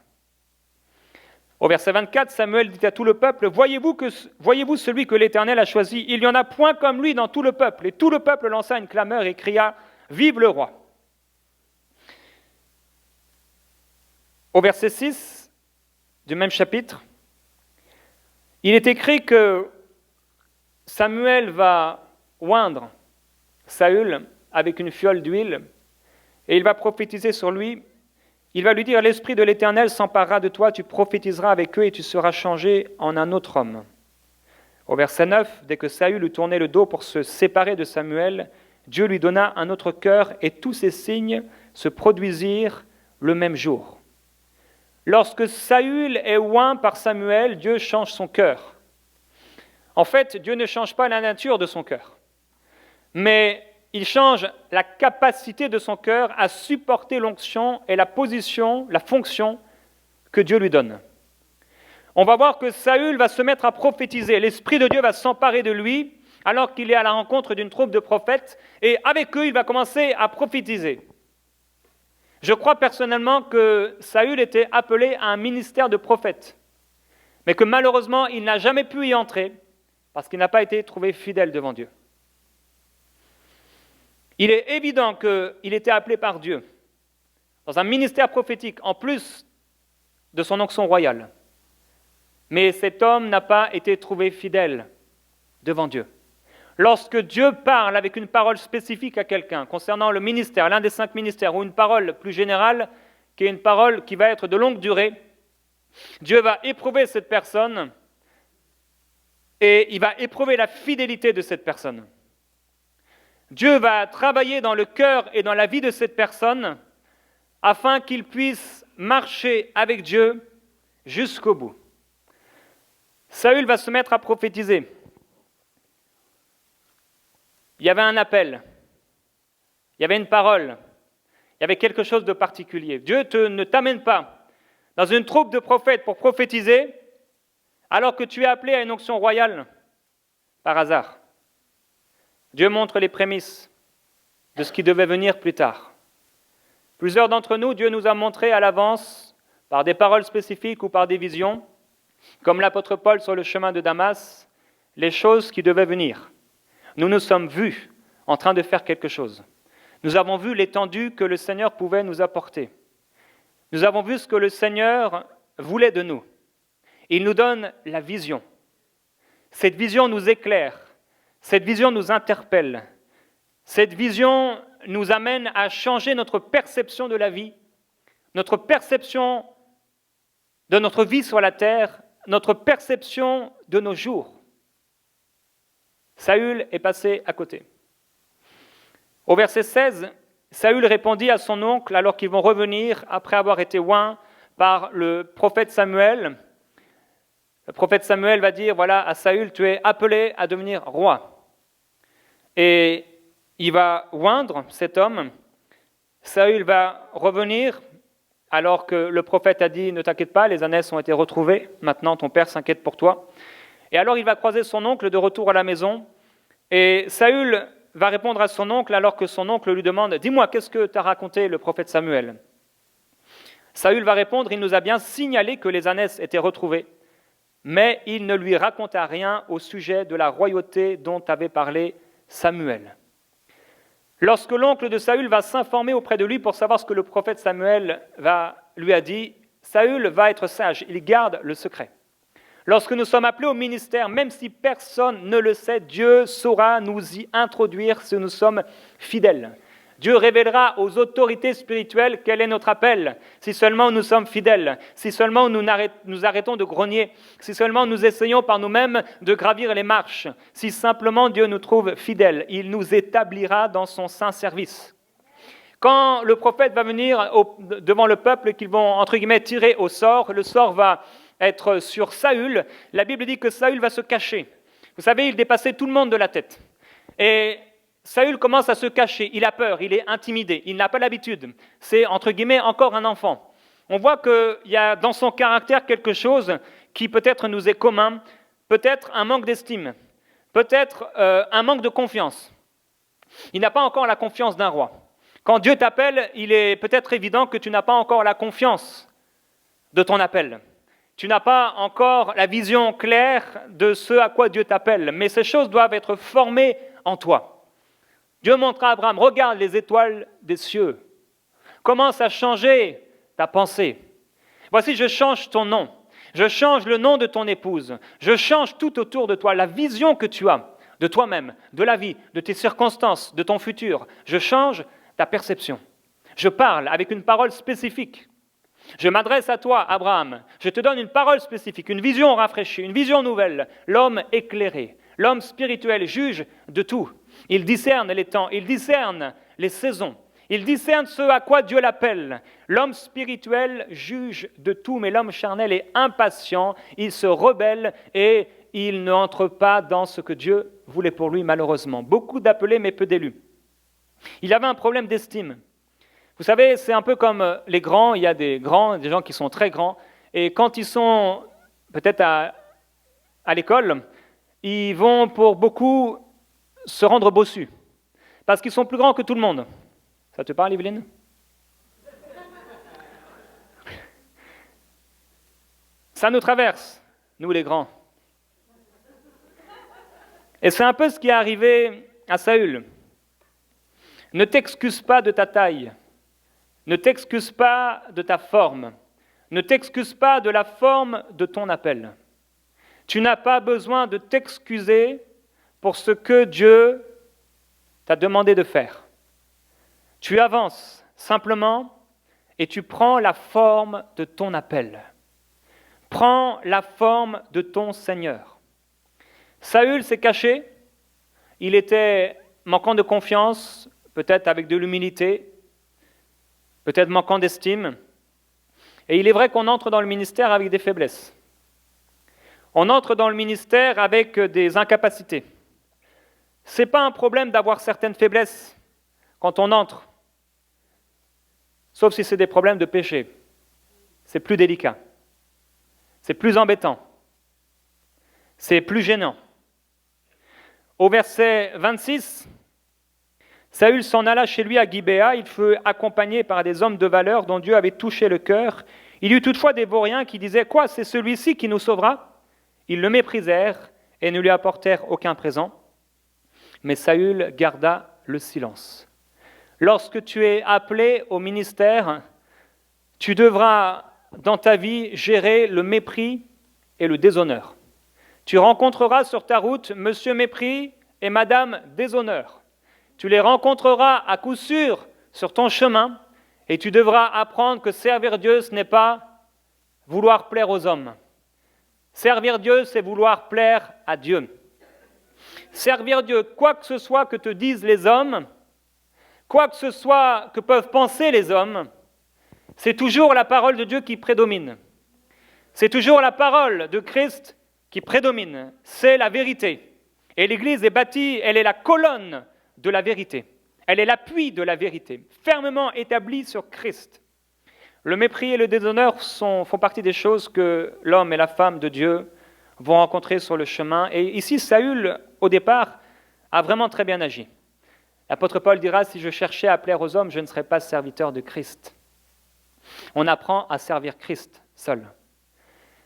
S1: Au verset 24, Samuel dit à tout le peuple, voyez-vous celui que l'Éternel a choisi? Il n'y en a point comme lui dans tout le peuple. Et tout le peuple lança une clameur et cria, vive le roi. Au verset 6 du même chapitre, il est écrit que Samuel va oindre Saül avec une fiole d'huile et il va prophétiser sur lui. Il va lui dire, l'Esprit de l'Éternel s'emparera de toi, tu prophétiseras avec eux et tu seras changé en un autre homme. Au verset 9, dès que Saül eut tourné le dos pour se séparer de Samuel, Dieu lui donna un autre cœur et tous ces signes se produisirent le même jour. Lorsque Saül est oint par Samuel, Dieu change son cœur. En fait, Dieu ne change pas la nature de son cœur, mais il change la capacité de son cœur à supporter l'onction et la position, la fonction que Dieu lui donne. On va voir que Saül va se mettre à prophétiser. L'Esprit de Dieu va s'emparer de lui alors qu'il est à la rencontre d'une troupe de prophètes et avec eux, il va commencer à prophétiser. Je crois personnellement que Saül était appelé à un ministère de prophète, mais que malheureusement, il n'a jamais pu y entrer parce qu'il n'a pas été trouvé fidèle devant Dieu. Il est évident qu'il était appelé par Dieu dans un ministère prophétique, en plus de son onction royale. Mais cet homme n'a pas été trouvé fidèle devant Dieu. Lorsque Dieu parle avec une parole spécifique à quelqu'un concernant le ministère, l'un des 5 ministères, ou une parole plus générale, qui est une parole qui va être de longue durée, Dieu va éprouver cette personne et il va éprouver la fidélité de cette personne. Dieu va travailler dans le cœur et dans la vie de cette personne afin qu'il puisse marcher avec Dieu jusqu'au bout. Saül va se mettre à prophétiser. Il y avait un appel, il y avait une parole, il y avait quelque chose de particulier. Dieu ne t'amène pas dans une troupe de prophètes pour prophétiser alors que tu es appelé à une onction royale par hasard. Dieu montre les prémices de ce qui devait venir plus tard. Plusieurs d'entre nous, Dieu nous a montré à l'avance, par des paroles spécifiques ou par des visions, comme l'apôtre Paul sur le chemin de Damas, les choses qui devaient venir. Nous nous sommes vus en train de faire quelque chose. Nous avons vu l'étendue que le Seigneur pouvait nous apporter. Nous avons vu ce que le Seigneur voulait de nous. Il nous donne la vision. Cette vision nous éclaire. Cette vision nous interpelle. Cette vision nous amène à changer notre perception de la vie, notre perception de notre vie sur la terre, notre perception de nos jours. Saül est passé à côté. Au verset 16, Saül répondit à son oncle alors qu'ils vont revenir après avoir été oints par le prophète Samuel. Le prophète Samuel va dire, voilà, à Saül, tu es appelé à devenir roi. Et il va oindre cet homme. Saül va revenir alors que le prophète a dit, ne t'inquiète pas, les ânesses ont été retrouvées, maintenant ton père s'inquiète pour toi. Et alors il va croiser son oncle de retour à la maison. Et Saül va répondre à son oncle alors que son oncle lui demande, dis-moi, qu'est-ce que t'a raconté le prophète Samuel ? Saül va répondre, il nous a bien signalé que les ânesses étaient retrouvées, mais il ne lui raconta rien au sujet de la royauté dont avait parlé Samuel. Lorsque l'oncle de Saül va s'informer auprès de lui pour savoir ce que le prophète Samuel lui a dit, Saül va être sage, il garde le secret. Lorsque nous sommes appelés au ministère, même si personne ne le sait, Dieu saura nous y introduire si nous sommes fidèles. Dieu révélera aux autorités spirituelles quel est notre appel, si seulement nous sommes fidèles, si seulement nous arrêtons de grogner, si seulement nous essayons par nous-mêmes de gravir les marches, si simplement Dieu nous trouve fidèles, il nous établira dans son saint service. Quand le prophète va venir devant le peuple qu'ils vont, entre guillemets, tirer au sort, le sort va être sur Saül, la Bible dit que Saül va se cacher. Vous savez, il dépassait tout le monde de la tête. Et Saül commence à se cacher, il a peur, il est intimidé, il n'a pas l'habitude. C'est, entre guillemets, encore un enfant. On voit qu'il y a dans son caractère quelque chose qui peut-être nous est commun, peut-être un manque d'estime, peut-être un manque de confiance. Il n'a pas encore la confiance d'un roi. Quand Dieu t'appelle, il est peut-être évident que tu n'as pas encore la confiance de ton appel. Tu n'as pas encore la vision claire de ce à quoi Dieu t'appelle, mais ces choses doivent être formées en toi. Dieu montre à Abraham, regarde les étoiles des cieux. Commence à changer ta pensée. Voici, je change ton nom. Je change le nom de ton épouse. Je change tout autour de toi, la vision que tu as de toi-même, de la vie, de tes circonstances, de ton futur. Je change ta perception. Je parle avec une parole spécifique. Je m'adresse à toi, Abraham. Je te donne une parole spécifique, une vision rafraîchie, une vision nouvelle. L'homme éclairé, l'homme spirituel juge de tout. Il discerne les temps, il discerne les saisons. Il discerne ce à quoi Dieu l'appelle. L'homme spirituel juge de tout, mais l'homme charnel est impatient, il se rebelle et il n'entre pas dans ce que Dieu voulait pour lui, malheureusement. Beaucoup d'appelés, mais peu d'élus. Il avait un problème d'estime. Vous savez, c'est un peu comme les grands, il y a des gens qui sont très grands, et quand ils sont peut-être à l'école, ils vont pour beaucoup se rendre bossus, parce qu'ils sont plus grands que tout le monde. Ça te parle, Yveline ? Ça nous traverse, nous les grands. Et c'est un peu ce qui est arrivé à Saül. Ne t'excuse pas de ta taille. Ne t'excuse pas de ta forme. Ne t'excuse pas de la forme de ton appel. Tu n'as pas besoin de t'excuser pour ce que Dieu t'a demandé de faire. Tu avances simplement et tu prends la forme de ton appel. Prends la forme de ton Seigneur. Saül s'est caché. Il était manquant de confiance, peut-être avec de l'humilité, peut-être manquant d'estime. Et il est vrai qu'on entre dans le ministère avec des faiblesses. On entre dans le ministère avec des incapacités. Ce n'est pas un problème d'avoir certaines faiblesses quand on entre, sauf si c'est des problèmes de péché. C'est plus délicat, c'est plus embêtant, c'est plus gênant. Au verset 26, Saül s'en alla chez lui à Gibéa, il fut accompagné par des hommes de valeur dont Dieu avait touché le cœur. Il y eut toutefois des vauriens qui disaient « Quoi, c'est celui-ci qui nous sauvera ?» Ils le méprisèrent et ne lui apportèrent aucun présent. Mais Saül garda le silence. Lorsque tu es appelé au ministère, tu devras dans ta vie gérer le mépris et le déshonneur. Tu rencontreras sur ta route Monsieur Mépris et Madame Déshonneur. Tu les rencontreras à coup sûr sur ton chemin et tu devras apprendre que servir Dieu, ce n'est pas vouloir plaire aux hommes. Servir Dieu, c'est vouloir plaire à Dieu. Servir Dieu, quoi que ce soit que te disent les hommes, quoi que ce soit que peuvent penser les hommes, c'est toujours la parole de Dieu qui prédomine. C'est toujours la parole de Christ qui prédomine. C'est la vérité. Et l'Église est bâtie, elle est la colonne de la vérité. Elle est l'appui de la vérité, fermement établie sur Christ. Le mépris et le déshonneur font partie des choses que l'homme et la femme de Dieu vont rencontrer sur le chemin. Et ici, Saül, au départ, a vraiment très bien agi. L'apôtre Paul dira, si je cherchais à plaire aux hommes, je ne serais pas serviteur de Christ. On apprend à servir Christ seul.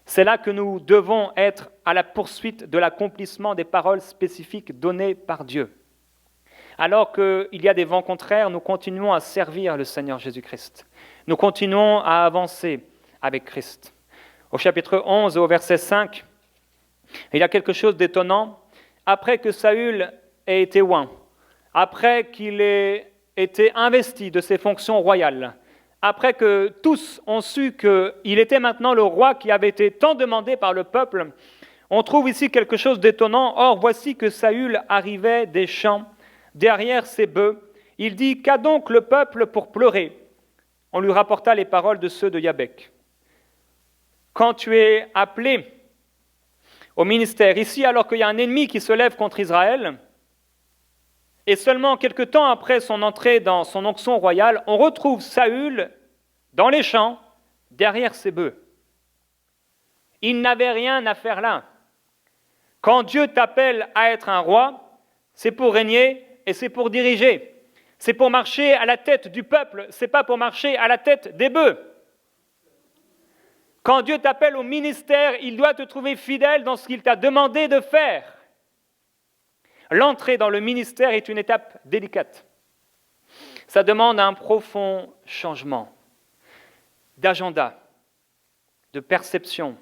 S1: C'est là que nous devons être à la poursuite de l'accomplissement des paroles spécifiques données par Dieu. Alors qu'il y a des vents contraires, nous continuons à servir le Seigneur Jésus-Christ. Nous continuons à avancer avec Christ. Au chapitre 11, au verset 5, il y a quelque chose d'étonnant. Après que Saül ait été oint, après qu'il ait été investi de ses fonctions royales, après que tous ont su qu'il était maintenant le roi qui avait été tant demandé par le peuple, on trouve ici quelque chose d'étonnant. Or, voici que Saül arrivait des champs, derrière ses bœufs. Il dit « Qu'a donc le peuple pour pleurer ?» On lui rapporta les paroles de ceux de Yabek. Quand tu es appelé au ministère ici, alors qu'il y a un ennemi qui se lève contre Israël, et seulement quelque temps après son entrée dans son onction royale, on retrouve Saül dans les champs, derrière ses bœufs. Il n'avait rien à faire là. Quand Dieu t'appelle à être un roi, c'est pour régner et c'est pour diriger. C'est pour marcher à la tête du peuple, ce n'est pas pour marcher à la tête des bœufs. Quand Dieu t'appelle au ministère, il doit te trouver fidèle dans ce qu'il t'a demandé de faire. L'entrée dans le ministère est une étape délicate. Ça demande un profond changement d'agenda, de perception,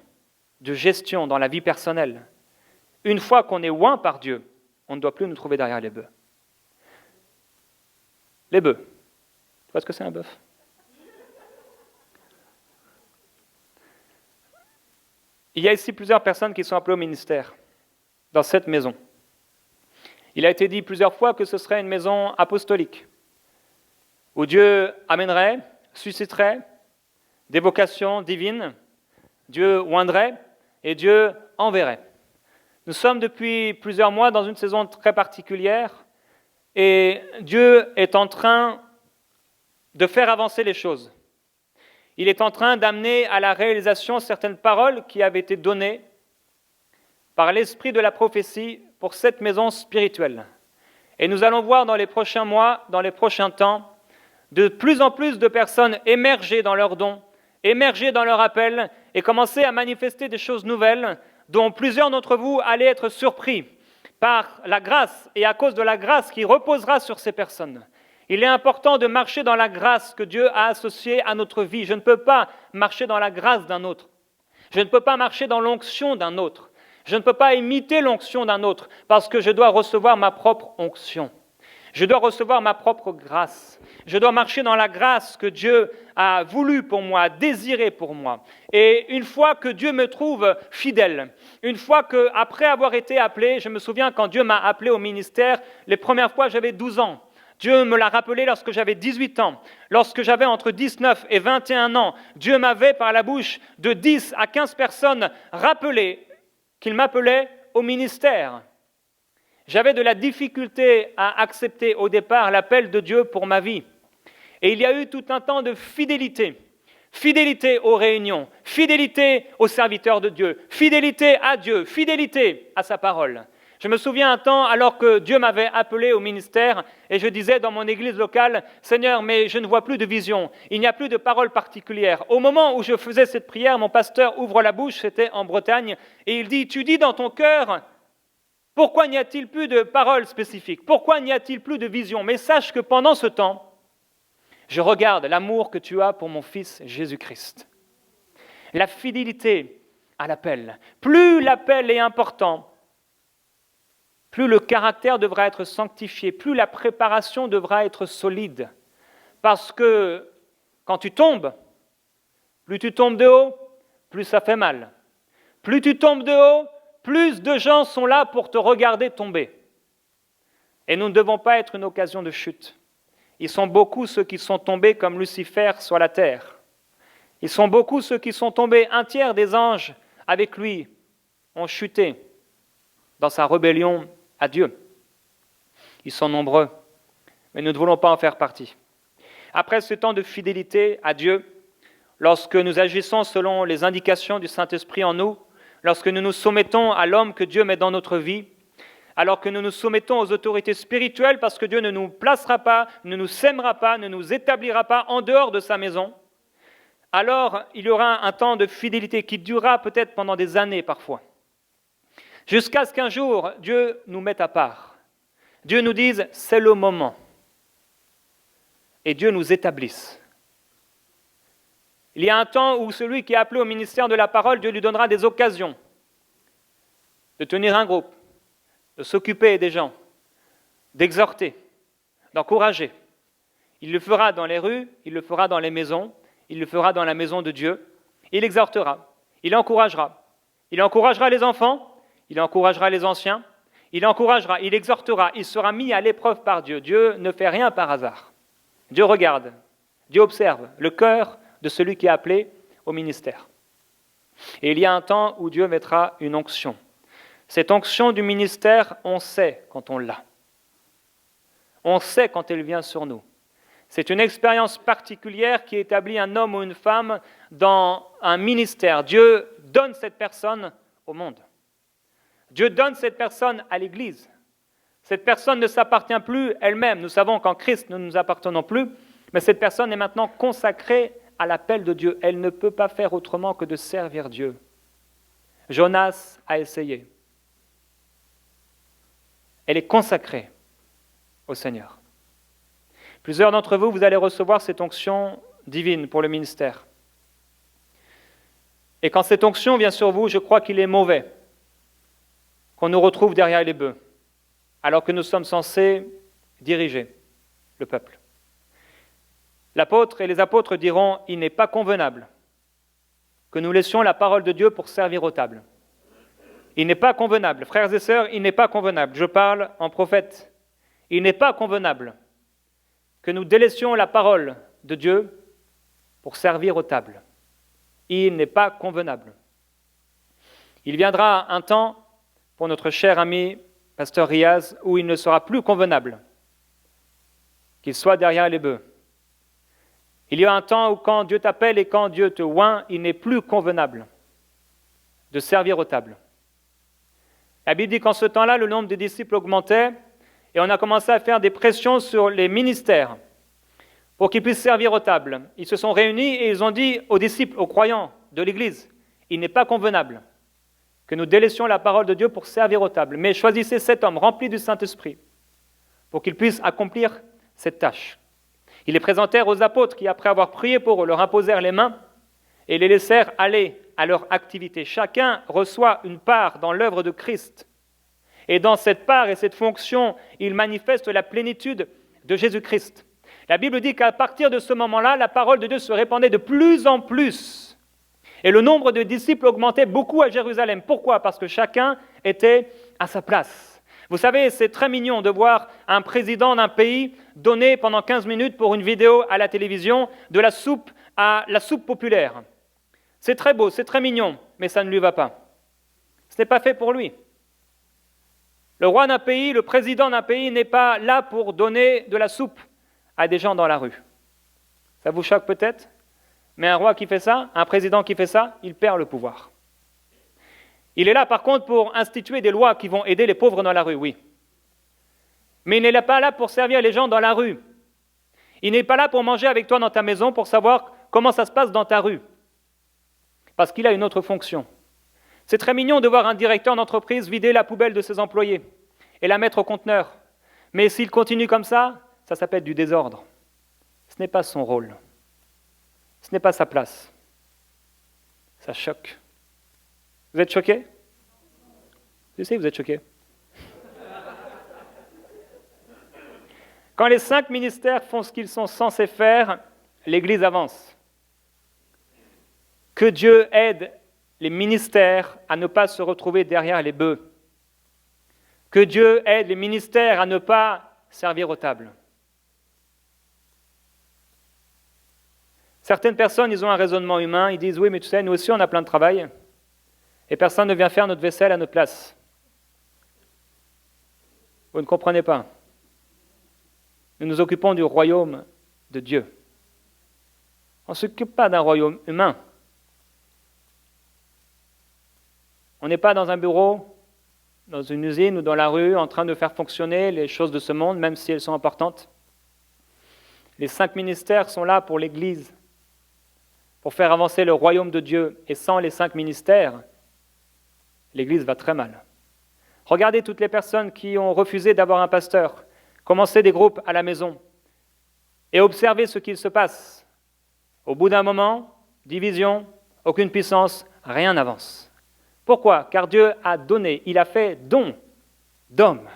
S1: de gestion dans la vie personnelle. Une fois qu'on est oint par Dieu, on ne doit plus nous trouver derrière les bœufs. Les bœufs. Tu vois ce que c'est un bœuf ? Il y a ici plusieurs personnes qui sont appelées au ministère, dans cette maison. Il a été dit plusieurs fois que ce serait une maison apostolique, où Dieu amènerait, susciterait des vocations divines, Dieu oindrait et Dieu enverrait. Nous sommes depuis plusieurs mois dans une saison très particulière et Dieu est en train de faire avancer les choses. Il est en train d'amener à la réalisation certaines paroles qui avaient été données par l'esprit de la prophétie pour cette maison spirituelle. Et nous allons voir dans les prochains mois, dans les prochains temps, de plus en plus de personnes émerger dans leurs dons, émerger dans leur appel et commencer à manifester des choses nouvelles dont plusieurs d'entre vous allez être surpris par la grâce et à cause de la grâce qui reposera sur ces personnes. Il est important de marcher dans la grâce que Dieu a associée à notre vie. Je ne peux pas marcher dans la grâce d'un autre. Je ne peux pas marcher dans l'onction d'un autre. Je ne peux pas imiter l'onction d'un autre parce que je dois recevoir ma propre onction. Je dois recevoir ma propre grâce. Je dois marcher dans la grâce que Dieu a voulu pour moi, désiré pour moi. Et une fois que Dieu me trouve fidèle, une fois qu'après avoir été appelé, je me souviens quand Dieu m'a appelé au ministère, les premières fois j'avais 12 ans. Dieu me l'a rappelé lorsque j'avais 18 ans. Lorsque j'avais entre 19 et 21 ans, Dieu m'avait par la bouche de 10 à 15 personnes rappelé qu'il m'appelait au ministère. J'avais de la difficulté à accepter au départ l'appel de Dieu pour ma vie. Et il y a eu tout un temps de fidélité. Fidélité aux réunions, fidélité aux serviteurs de Dieu, fidélité à Dieu, fidélité à sa parole. Je me souviens un temps, alors que Dieu m'avait appelé au ministère, et je disais dans mon église locale, « Seigneur, mais je ne vois plus de vision, il n'y a plus de parole particulière. » Au moment où je faisais cette prière, mon pasteur ouvre la bouche, c'était en Bretagne, et il dit, « Tu dis dans ton cœur, pourquoi n'y a-t-il plus de parole spécifique? Pourquoi n'y a-t-il plus de vision? Mais sache que pendant ce temps, je regarde l'amour que tu as pour mon Fils Jésus-Christ. La fidélité à l'appel. Plus l'appel est important, plus le caractère devra être sanctifié, plus la préparation devra être solide. Parce que quand tu tombes, plus tu tombes de haut, plus ça fait mal. Plus tu tombes de haut, plus de gens sont là pour te regarder tomber. Et nous ne devons pas être une occasion de chute. Ils sont beaucoup ceux qui sont tombés comme Lucifer sur la terre. Ils sont beaucoup ceux qui sont tombés. 1/3 des anges avec lui ont chuté dans sa rébellion à Dieu. Ils sont nombreux, mais nous ne voulons pas en faire partie. Après ce temps de fidélité à Dieu, lorsque nous agissons selon les indications du Saint-Esprit en nous, lorsque nous nous soumettons à l'homme que Dieu met dans notre vie, alors que nous nous soumettons aux autorités spirituelles parce que Dieu ne nous placera pas, ne nous sèmera pas, ne nous établira pas en dehors de sa maison, alors il y aura un temps de fidélité qui durera peut-être pendant des années parfois. Jusqu'à ce qu'un jour, Dieu nous mette à part. Dieu nous dise, c'est le moment. Et Dieu nous établisse. Il y a un temps où celui qui est appelé au ministère de la parole, Dieu lui donnera des occasions de tenir un groupe, de s'occuper des gens, d'exhorter, d'encourager. Il le fera dans les rues, il le fera dans les maisons, il le fera dans la maison de Dieu. Il exhortera, il encouragera. Il encouragera les enfants, il encouragera les anciens, il encouragera, il exhortera, il sera mis à l'épreuve par Dieu. Dieu ne fait rien par hasard. Dieu regarde, Dieu observe le cœur de celui qui est appelé au ministère. Et il y a un temps où Dieu mettra une onction. Cette onction du ministère, on sait quand on l'a. On sait quand elle vient sur nous. C'est une expérience particulière qui établit un homme ou une femme dans un ministère. Dieu donne cette personne au monde. Dieu donne cette personne à l'Église. Cette personne ne s'appartient plus elle-même. Nous savons qu'en Christ, nous ne nous appartenons plus, mais cette personne est maintenant consacrée à l'appel de Dieu. Elle ne peut pas faire autrement que de servir Dieu. Jonas a essayé. Elle est consacrée au Seigneur. Plusieurs d'entre vous, vous allez recevoir cette onction divine pour le ministère. Et quand cette onction vient sur vous, je crois qu'il est mauvais qu'on nous retrouve derrière les bœufs, alors que nous sommes censés diriger le peuple. L'apôtre et les apôtres diront « Il n'est pas convenable que nous laissions la parole de Dieu pour servir aux tables. » Il n'est pas convenable, frères et sœurs, il n'est pas convenable, je parle en prophète, il n'est pas convenable que nous délaissions la parole de Dieu pour servir aux tables. Il n'est pas convenable. Il viendra un temps pour notre cher ami pasteur Riaz où il ne sera plus convenable qu'il soit derrière les bœufs. Il y a un temps où quand Dieu t'appelle et quand Dieu te oint, il n'est plus convenable de servir aux tables. La Bible dit qu'en ce temps-là, le nombre de disciples augmentait et on a commencé à faire des pressions sur les ministères pour qu'ils puissent servir aux tables. Ils se sont réunis et ils ont dit aux disciples, aux croyants de l'Église, il n'est pas convenable que nous délaissions la parole de Dieu pour servir aux tables, mais choisissez cet homme rempli du Saint-Esprit pour qu'il puisse accomplir cette tâche. Ils les présentèrent aux apôtres qui, après avoir prié pour eux, leur imposèrent les mains et les laissèrent aller à leur activité. Chacun reçoit une part dans l'œuvre de Christ. Et dans cette part et cette fonction, il manifeste la plénitude de Jésus-Christ. La Bible dit qu'à partir de ce moment-là, la parole de Dieu se répandait de plus en plus. Et le nombre de disciples augmentait beaucoup à Jérusalem. Pourquoi ? Parce que chacun était à sa place. Vous savez, c'est très mignon de voir un président d'un pays donner pendant 15 minutes pour une vidéo à la télévision de la soupe à la soupe populaire. C'est très beau, c'est très mignon, mais ça ne lui va pas. Ce n'est pas fait pour lui. Le roi d'un pays, le président d'un pays n'est pas là pour donner de la soupe à des gens dans la rue. Ça vous choque peut-être? Mais un roi qui fait ça, un président qui fait ça, il perd le pouvoir. Il est là par contre pour instituer des lois qui vont aider les pauvres dans la rue, oui. Mais il n'est pas là pour servir les gens dans la rue. Il n'est pas là pour manger avec toi dans ta maison pour savoir comment ça se passe dans ta rue. Parce qu'il a une autre fonction. C'est très mignon de voir un directeur d'entreprise vider la poubelle de ses employés et la mettre au conteneur. Mais s'il continue comme ça s'appelle du désordre. Ce n'est pas son rôle. Ce n'est pas sa place. Ça choque. Vous êtes choqués? Je sais que vous êtes choqués. Quand les 5 ministères font ce qu'ils sont censés faire, l'Église avance. Que Dieu aide les ministères à ne pas se retrouver derrière les bœufs. Que Dieu aide les ministères à ne pas servir aux tables. Certaines personnes, ils ont un raisonnement humain, ils disent « Oui, mais tu sais, nous aussi, on a plein de travail, et personne ne vient faire notre vaisselle à notre place. » Vous ne comprenez pas. Nous nous occupons du royaume de Dieu. On ne s'occupe pas d'un royaume humain. On n'est pas dans un bureau, dans une usine ou dans la rue en train de faire fonctionner les choses de ce monde, même si elles sont importantes. Les 5 ministères sont là pour l'Église, pour faire avancer le royaume de Dieu. Et sans les 5 ministères, l'Église va très mal. Regardez toutes les personnes qui ont refusé d'avoir un pasteur, commencez des groupes à la maison et observez ce qu'il se passe. Au bout d'un moment, division, aucune puissance, rien n'avance. Pourquoi? Car Dieu a donné, il a fait don d'hommes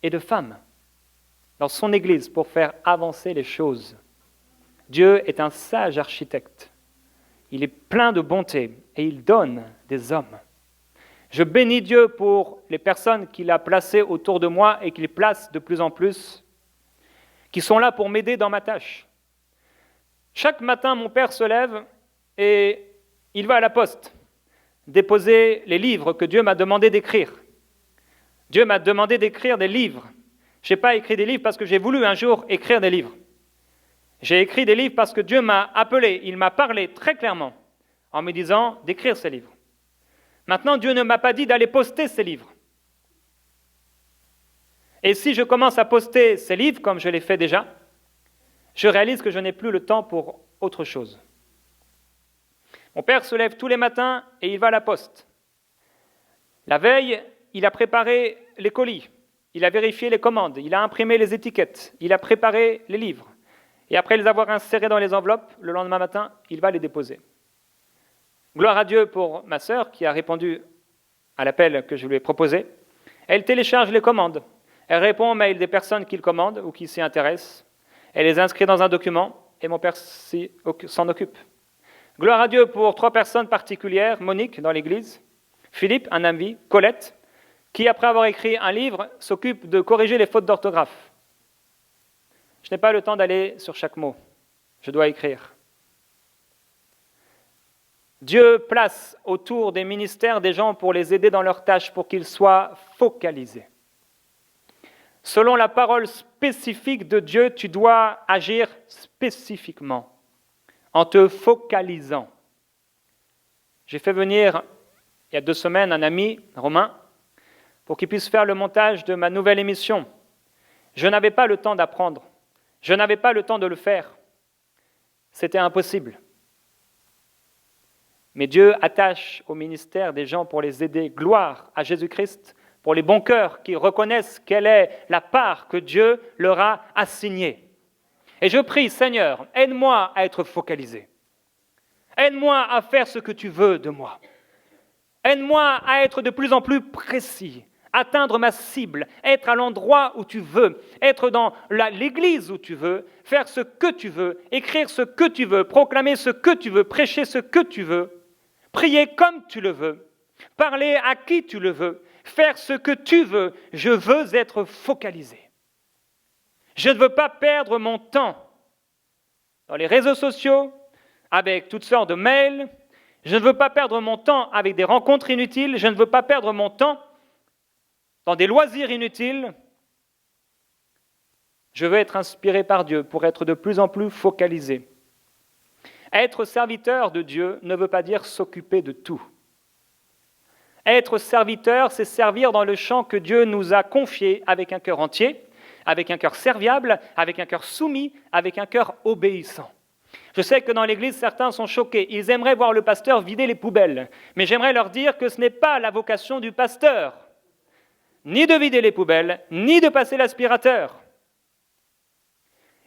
S1: et de femmes dans son Église pour faire avancer les choses. Dieu est un sage architecte. Il est plein de bonté et il donne des hommes. Je bénis Dieu pour les personnes qu'il a placées autour de moi et qu'il place de plus en plus, qui sont là pour m'aider dans ma tâche. Chaque matin, mon père se lève et il va à la poste déposer les livres que Dieu m'a demandé d'écrire. Dieu m'a demandé d'écrire des livres. Je n'ai pas écrit des livres parce que j'ai voulu un jour écrire des livres. J'ai écrit des livres parce que Dieu m'a appelé, il m'a parlé très clairement en me disant d'écrire ces livres. Maintenant, Dieu ne m'a pas dit d'aller poster ces livres. Et si je commence à poster ces livres, comme je l'ai fait déjà, je réalise que je n'ai plus le temps pour autre chose. Mon père se lève tous les matins et il va à la poste. La veille, il a préparé les colis, il a vérifié les commandes, il a imprimé les étiquettes, il a préparé les livres. Et après les avoir insérés dans les enveloppes, le lendemain matin, il va les déposer. Gloire à Dieu pour ma sœur qui a répondu à l'appel que je lui ai proposé. Elle télécharge les commandes. Elle répond aux mails des personnes qui le commandent ou qui s'y intéressent. Elle les inscrit dans un document et mon père s'en occupe. Gloire à Dieu pour 3 personnes particulières, Monique dans l'église, Philippe, un ami, Colette, qui après avoir écrit un livre s'occupe de corriger les fautes d'orthographe. Je n'ai pas le temps d'aller sur chaque mot. Je dois écrire. Dieu place autour des ministères des gens pour les aider dans leurs tâches, pour qu'ils soient focalisés. Selon la parole spécifique de Dieu, tu dois agir spécifiquement, en te focalisant. J'ai fait venir, il y a 2 semaines, un ami, Romain, pour qu'il puisse faire le montage de ma nouvelle émission. Je n'avais pas le temps d'apprendre. Je n'avais pas le temps de le faire. C'était impossible. Mais Dieu attache au ministère des gens pour les aider. Gloire à Jésus-Christ, pour les bons cœurs qui reconnaissent quelle est la part que Dieu leur a assignée. Et je prie, Seigneur, aide-moi à être focalisé. Aide-moi à faire ce que tu veux de moi. Aide-moi à être de plus en plus précis, atteindre ma cible, être à l'endroit où tu veux, être dans l'église où tu veux, faire ce que tu veux, écrire ce que tu veux, proclamer ce que tu veux, prêcher ce que tu veux, prier comme tu le veux, parler à qui tu le veux, faire ce que tu veux. Je veux être focalisé. Je ne veux pas perdre mon temps dans les réseaux sociaux, avec toutes sortes de mails. Je ne veux pas perdre mon temps avec des rencontres inutiles. Je ne veux pas perdre mon temps dans des loisirs inutiles. Je veux être inspiré par Dieu pour être de plus en plus focalisé. Être serviteur de Dieu ne veut pas dire s'occuper de tout. Être serviteur, c'est servir dans le champ que Dieu nous a confié avec un cœur entier, avec un cœur serviable, avec un cœur soumis, avec un cœur obéissant. Je sais que dans l'Église, certains sont choqués. Ils aimeraient voir le pasteur vider les poubelles. Mais j'aimerais leur dire que ce n'est pas la vocation du pasteur, ni de vider les poubelles, ni de passer l'aspirateur.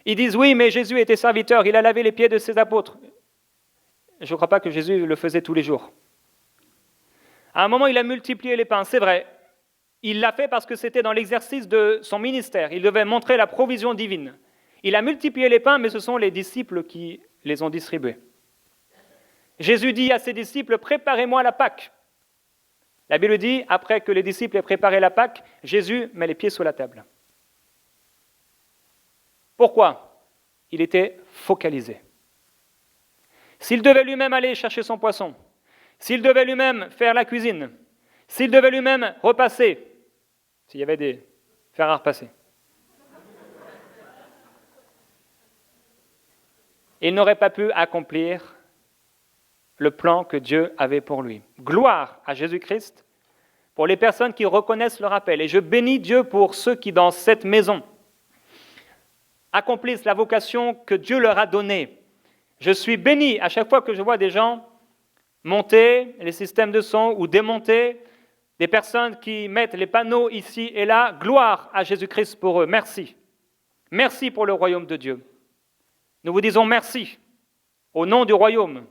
S1: Ils disent, oui, mais Jésus était serviteur, il a lavé les pieds de ses apôtres. Je ne crois pas que Jésus le faisait tous les jours. À un moment, il a multiplié les pains, c'est vrai. Il l'a fait parce que c'était dans l'exercice de son ministère. Il devait montrer la provision divine. Il a multiplié les pains, mais ce sont les disciples qui les ont distribués. Jésus dit à ses disciples, préparez-moi la Pâque. La Bible dit, après que les disciples aient préparé la Pâque, Jésus met les pieds sur la table. Pourquoi ? Il était focalisé. S'il devait lui-même aller chercher son poisson, s'il devait lui-même faire la cuisine, s'il devait lui-même repasser, s'il y avait des fers à repasser, il n'aurait pas pu accomplir le plan que Dieu avait pour lui. Gloire à Jésus-Christ pour les personnes qui reconnaissent leur appel. Et je bénis Dieu pour ceux qui, dans cette maison, accomplissent la vocation que Dieu leur a donnée. Je suis béni à chaque fois que je vois des gens monter les systèmes de son ou démonter, des personnes qui mettent les panneaux ici et là. Gloire à Jésus-Christ pour eux. Merci. Merci pour le royaume de Dieu. Nous vous disons merci au nom du royaume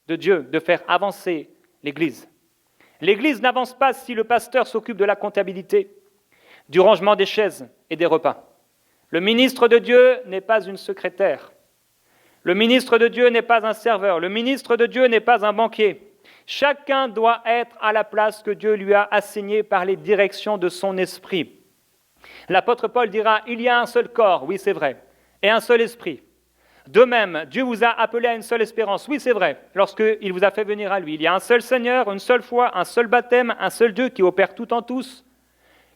S1: de Dieu de faire avancer l'Église. L'Église n'avance pas si le pasteur s'occupe de la comptabilité, du rangement des chaises et des repas. Le ministre de Dieu n'est pas une secrétaire. Le ministre de Dieu n'est pas un serveur. Le ministre de Dieu n'est pas un banquier. Chacun doit être à la place que Dieu lui a assignée par les directions de son esprit. L'apôtre Paul dira, il y a un seul corps, oui c'est vrai, et un seul esprit. De même, Dieu vous a appelé à une seule espérance. Oui, c'est vrai, lorsqu'il vous a fait venir à lui. Il y a un seul Seigneur, une seule foi, un seul baptême, un seul Dieu qui opère tout en tous,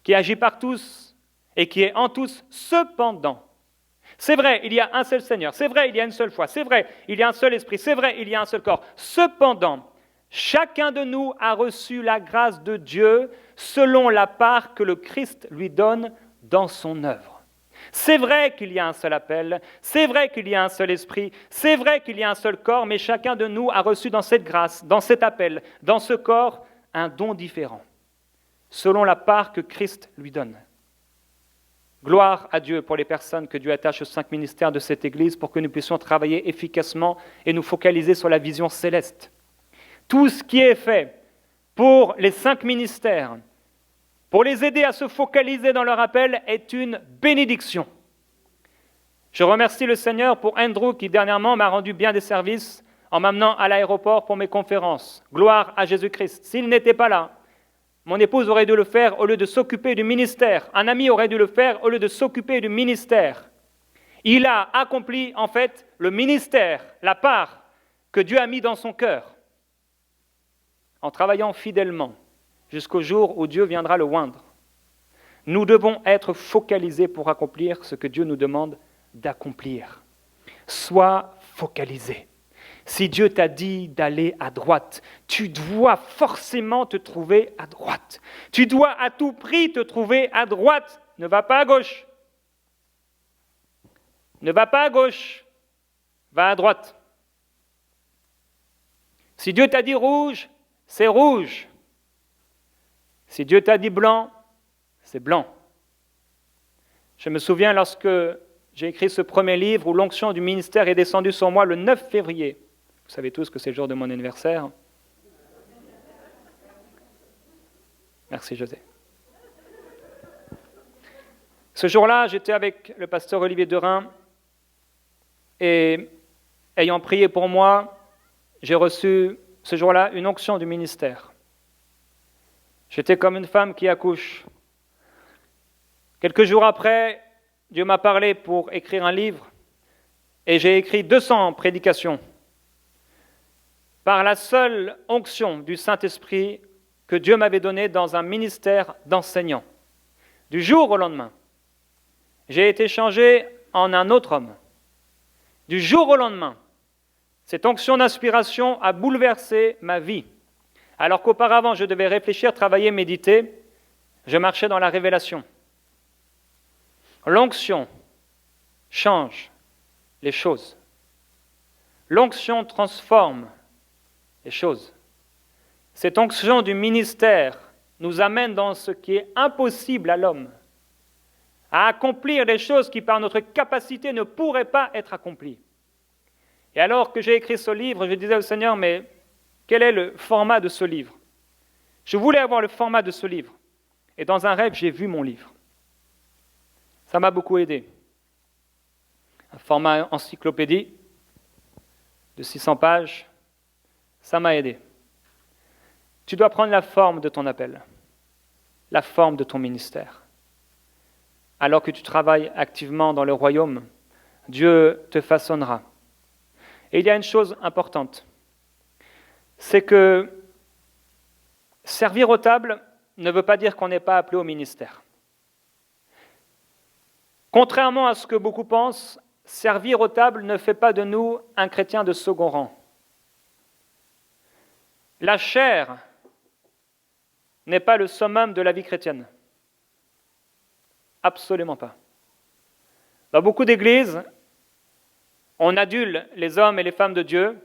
S1: qui agit par tous et qui est en tous. Cependant, c'est vrai, il y a un seul Seigneur. C'est vrai, il y a une seule foi. C'est vrai, il y a un seul esprit. C'est vrai, il y a un seul corps. Cependant, chacun de nous a reçu la grâce de Dieu selon la part que le Christ lui donne dans son œuvre. C'est vrai qu'il y a un seul appel, c'est vrai qu'il y a un seul esprit, c'est vrai qu'il y a un seul corps, mais chacun de nous a reçu dans cette grâce, dans cet appel, dans ce corps, un don différent, selon la part que Christ lui donne. Gloire à Dieu pour les personnes que Dieu attache aux 5 ministères de cette Église pour que nous puissions travailler efficacement et nous focaliser sur la vision céleste. Tout ce qui est fait pour les 5 ministères, pour les aider à se focaliser dans leur appel, est une bénédiction. Je remercie le Seigneur pour Andrew qui dernièrement m'a rendu bien des services en m'amenant à l'aéroport pour mes conférences. Gloire à Jésus-Christ. S'il n'était pas là, mon épouse aurait dû le faire au lieu de s'occuper du ministère. Un ami aurait dû le faire au lieu de s'occuper du ministère. Il a accompli en fait le ministère, la part que Dieu a mis dans son cœur, en travaillant fidèlement, jusqu'au jour où Dieu viendra le oindre. Nous devons être focalisés pour accomplir ce que Dieu nous demande d'accomplir. Sois focalisé. Si Dieu t'a dit d'aller à droite, tu dois forcément te trouver à droite. Tu dois à tout prix te trouver à droite. Ne va pas à gauche. Ne va pas à gauche. Va à droite. Si Dieu t'a dit rouge, c'est rouge. Si Dieu t'a dit blanc, c'est blanc. Je me souviens lorsque j'ai écrit ce premier livre où l'onction du ministère est descendue sur moi le 9 février. Vous savez tous que c'est le jour de mon anniversaire. Merci José. Ce jour-là, j'étais avec le pasteur Olivier Derain et ayant prié pour moi, j'ai reçu ce jour-là une onction du ministère. J'étais comme une femme qui accouche. Quelques jours après, Dieu m'a parlé pour écrire un livre et j'ai écrit 200 prédications. par la seule onction du Saint-Esprit que Dieu m'avait donnée dans un ministère d'enseignant. Du jour au lendemain, j'ai été changé en un autre homme. Du jour au lendemain, cette onction d'inspiration a bouleversé ma vie. Alors qu'auparavant, je devais réfléchir, travailler, méditer, je marchais dans la révélation. L'onction change les choses. L'onction transforme les choses. Cette onction du ministère nous amène dans ce qui est impossible à l'homme, à accomplir des choses qui par notre capacité ne pourraient pas être accomplies. Et alors que j'ai écrit ce livre, je disais au Seigneur, mais quel est le format de ce livre? Je voulais avoir le format de ce livre. Et dans un rêve, j'ai vu mon livre. Ça m'a beaucoup aidé. Un format encyclopédie de 600 pages, ça m'a aidé. Tu dois prendre la forme de ton appel, la forme de ton ministère. Alors que tu travailles activement dans le royaume, Dieu te façonnera. Et il y a une chose importante, c'est que servir aux tables ne veut pas dire qu'on n'est pas appelé au ministère. Contrairement à ce que beaucoup pensent, servir aux tables ne fait pas de nous un chrétien de second rang. La chair n'est pas le summum de la vie chrétienne. Absolument pas. Dans beaucoup d'églises, on adule les hommes et les femmes de Dieu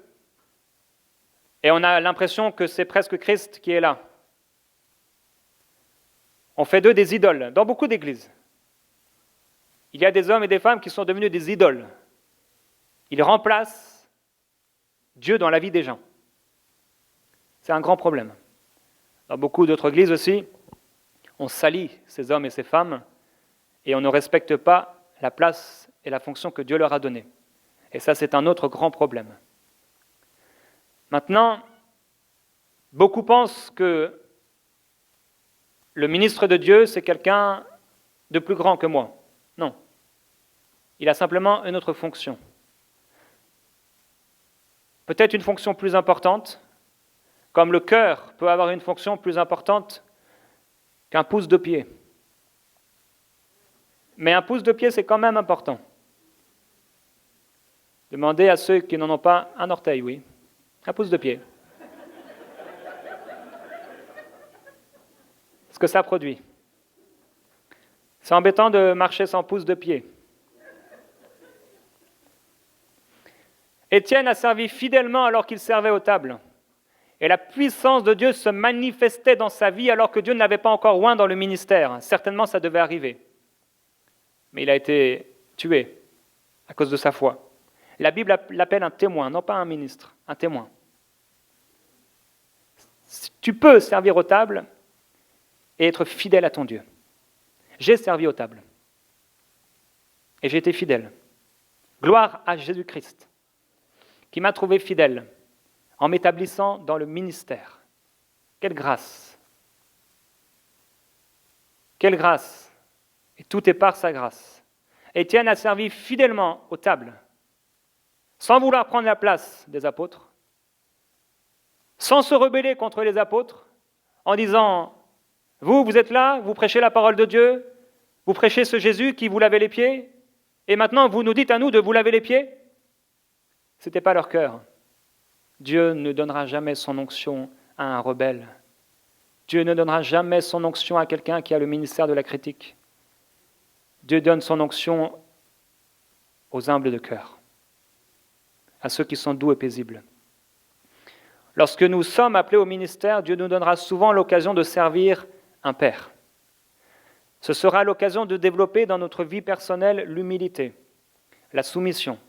S1: et on a l'impression que c'est presque Christ qui est là. On fait d'eux des idoles, dans beaucoup d'églises. Il y a des hommes et des femmes qui sont devenus des idoles. Ils remplacent Dieu dans la vie des gens. C'est un grand problème. Dans beaucoup d'autres églises aussi, on salit ces hommes et ces femmes et on ne respecte pas la place et la fonction que Dieu leur a donnée. Et ça, c'est un autre grand problème. Maintenant, beaucoup pensent que le ministre de Dieu, c'est quelqu'un de plus grand que moi. Non. Il a simplement une autre fonction. Peut-être une fonction plus importante, comme le cœur peut avoir une fonction plus importante qu'un pouce de pied. Mais un pouce de pied, c'est quand même important. Demandez à ceux qui n'en ont pas un orteil, oui. Un pouce de pied. Ce que ça produit. C'est embêtant de marcher sans pouce de pied. Étienne a servi fidèlement alors qu'il servait aux tables. Et la puissance de Dieu se manifestait dans sa vie alors que Dieu ne l'avait pas encore oint dans le ministère. Certainement, ça devait arriver. Mais il a été tué à cause de sa foi. La Bible l'appelle un témoin, non pas un ministre, un témoin. Tu peux servir aux tables et être fidèle à ton Dieu. J'ai servi aux tables. Et j'ai été fidèle. Gloire à Jésus-Christ, qui m'a trouvé fidèle en m'établissant dans le ministère. Quelle grâce! Quelle grâce! Et tout est par sa grâce. Étienne a servi fidèlement aux tables, sans vouloir prendre la place des apôtres, sans se rebeller contre les apôtres, en disant « Vous êtes là, vous prêchez la parole de Dieu, vous prêchez ce Jésus qui vous lavait les pieds, et maintenant vous nous dites à nous de vous laver les pieds ?» Ce n'était pas leur cœur. Dieu ne donnera jamais son onction à un rebelle. Dieu ne donnera jamais son onction à quelqu'un qui a le ministère de la critique. Dieu donne son onction aux humbles de cœur, à ceux qui sont doux et paisibles. Lorsque nous sommes appelés au ministère, Dieu nous donnera souvent l'occasion de servir un Père. Ce sera l'occasion de développer dans notre vie personnelle l'humilité, la soumission.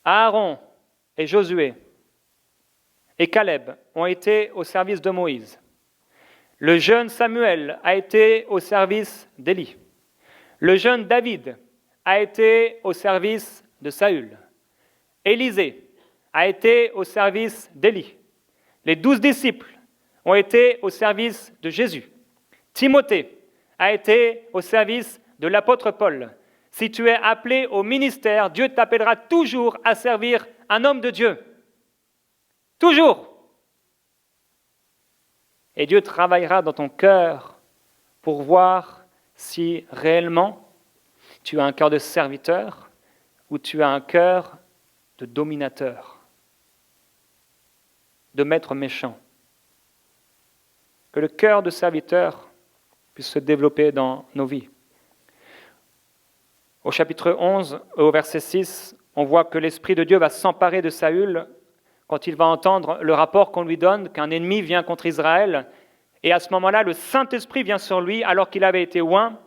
S1: Aaron et Josué et Caleb ont été au service de Moïse. Le jeune Samuel a été au service d'Élie. Le jeune David a été au service de Saül. Élisée a été au service d'Élie. Les 12 disciples ont été au service de Jésus. Timothée a été au service de l'apôtre Paul. Si tu es appelé au ministère, Dieu t'appellera toujours à servir un homme de Dieu. Toujours. Et Dieu travaillera dans ton cœur pour voir si réellement tu as un cœur de serviteur ou tu as un cœur de dominateur, de maître méchant. Que le cœur de serviteur puisse se développer dans nos vies. Au chapitre 11, au verset 6, on voit que l'Esprit de Dieu va s'emparer de Saül quand il va entendre le rapport qu'on lui donne qu'un ennemi vient contre Israël. Et à ce moment-là, le Saint-Esprit vient sur lui alors qu'il avait été oint.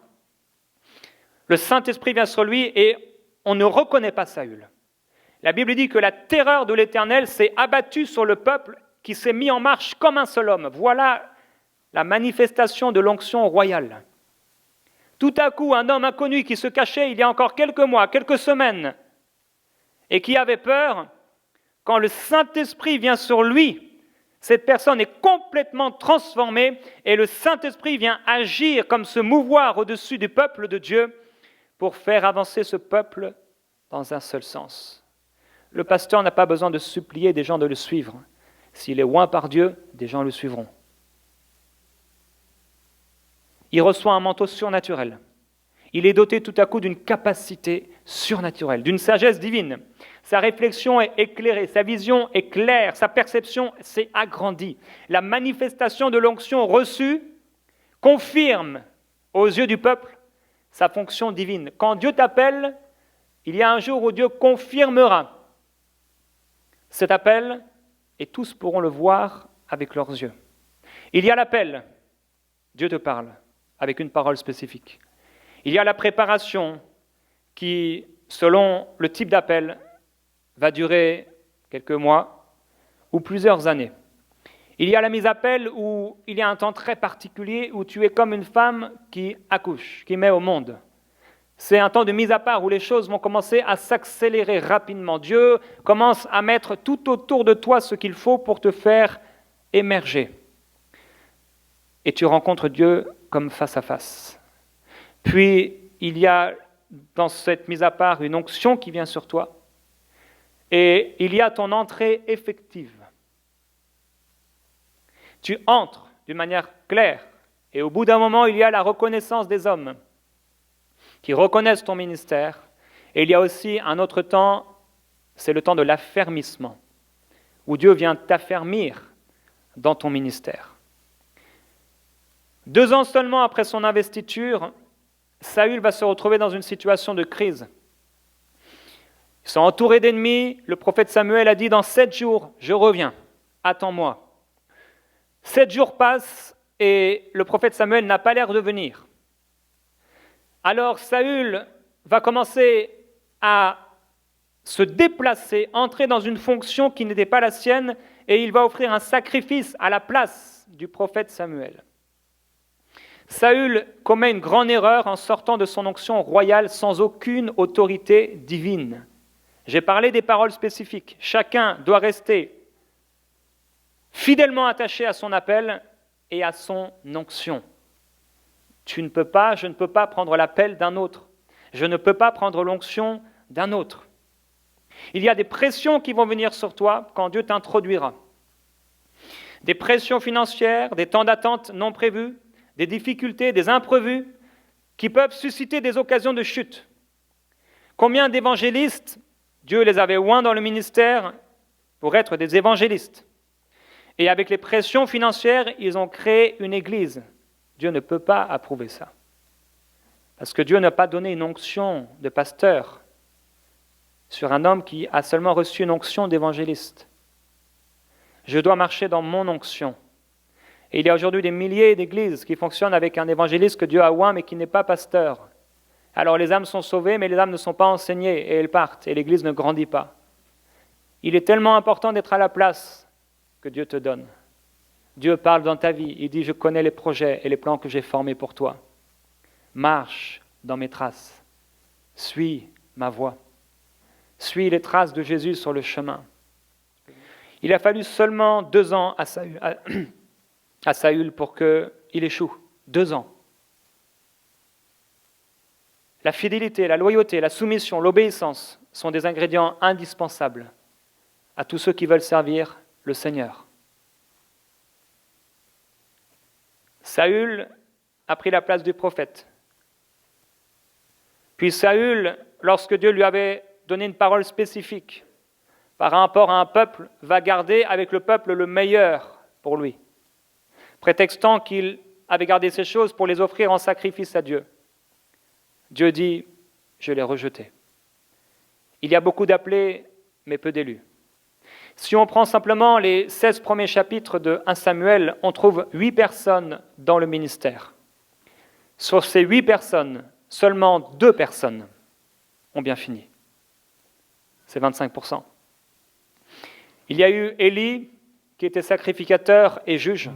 S1: Le Saint-Esprit vient sur lui et on ne reconnaît pas Saül. La Bible dit que la terreur de l'Éternel s'est abattue sur le peuple qui s'est mis en marche comme un seul homme. Voilà la manifestation de l'onction royale. Tout à coup, un homme inconnu qui se cachait il y a encore quelques mois, quelques semaines, et qui avait peur, quand le Saint-Esprit vient sur lui, cette personne est complètement transformée et le Saint-Esprit vient agir comme se mouvoir au-dessus du peuple de Dieu pour faire avancer ce peuple dans un seul sens. Le pasteur n'a pas besoin de supplier des gens de le suivre. S'il est oint par Dieu, des gens le suivront. Il reçoit un manteau surnaturel. Il est doté tout à coup d'une capacité surnaturelle, d'une sagesse divine. Sa réflexion est éclairée, sa vision est claire, sa perception s'est agrandie. La manifestation de l'onction reçue confirme aux yeux du peuple sa fonction divine. Quand Dieu t'appelle, il y a un jour où Dieu confirmera cet appel et tous pourront le voir avec leurs yeux. Il y a l'appel, Dieu te parle avec une parole spécifique. Il y a la préparation qui, selon le type d'appel, va durer quelques mois ou plusieurs années. Il y a la mise à appel où il y a un temps très particulier où tu es comme une femme qui accouche, qui met au monde. C'est un temps de mise à part où les choses vont commencer à s'accélérer rapidement. Dieu commence à mettre tout autour de toi ce qu'il faut pour te faire émerger. Et tu rencontres Dieu comme face à face. Puis, il y a dans cette mise à part une onction qui vient sur toi. Et il y a ton entrée effective. Tu entres d'une manière claire. Et au bout d'un moment, il y a la reconnaissance des hommes qui reconnaissent ton ministère. Et il y a aussi un autre temps, c'est le temps de l'affermissement, où Dieu vient t'affermir dans ton ministère. 2 ans seulement après son investiture, Saül va se retrouver dans une situation de crise. Ils sont entourés d'ennemis. Le prophète Samuel a dit « Dans 7 jours, je reviens. Attends-moi. » 7 jours passent et le prophète Samuel n'a pas l'air de venir. Alors Saül va commencer à se déplacer, entrer dans une fonction qui n'était pas la sienne et il va offrir un sacrifice à la place du prophète Samuel. Saül commet une grande erreur en sortant de son onction royale sans aucune autorité divine. J'ai parlé des paroles spécifiques. Chacun doit rester fidèlement attaché à son appel et à son onction. Je ne peux pas prendre l'appel d'un autre. Je ne peux pas prendre l'onction d'un autre. Il y a des pressions qui vont venir sur toi quand Dieu t'introduira. Des pressions financières, des temps d'attente non prévus, des difficultés, des imprévus qui peuvent susciter des occasions de chute. Combien d'évangélistes, Dieu les avait oints dans le ministère pour être des évangélistes. Et avec les pressions financières, ils ont créé une église. Dieu ne peut pas approuver ça. Parce que Dieu n'a pas donné une onction de pasteur sur un homme qui a seulement reçu une onction d'évangéliste. Je dois marcher dans mon onction. Et il y a aujourd'hui des milliers d'églises qui fonctionnent avec un évangéliste que Dieu a oint mais qui n'est pas pasteur. Alors les âmes sont sauvées, mais les âmes ne sont pas enseignées et elles partent et l'église ne grandit pas. Il est tellement important d'être à la place que Dieu te donne. Dieu parle dans ta vie, il dit « Je connais les projets et les plans que j'ai formés pour toi. Marche dans mes traces, suis ma voie, suis les traces de Jésus sur le chemin. » Il a fallu seulement 2 ans à Saül pour qu'il échoue. 2 ans. La fidélité, la loyauté, la soumission, l'obéissance sont des ingrédients indispensables à tous ceux qui veulent servir le Seigneur. Saül a pris la place du prophète. Puis Saül, lorsque Dieu lui avait donné une parole spécifique par rapport à un peuple, va garder avec le peuple le meilleur pour lui, prétextant qu'il avait gardé ces choses pour les offrir en sacrifice à Dieu. Dieu dit, je l'ai rejeté. Il y a beaucoup d'appelés, mais peu d'élus. Si on prend simplement les 16 premiers chapitres de 1 Samuel, on trouve 8 personnes dans le ministère. Sur ces 8 personnes, seulement 2 personnes ont bien fini. C'est 25%. Il y a eu Élie, qui était sacrificateur et juge,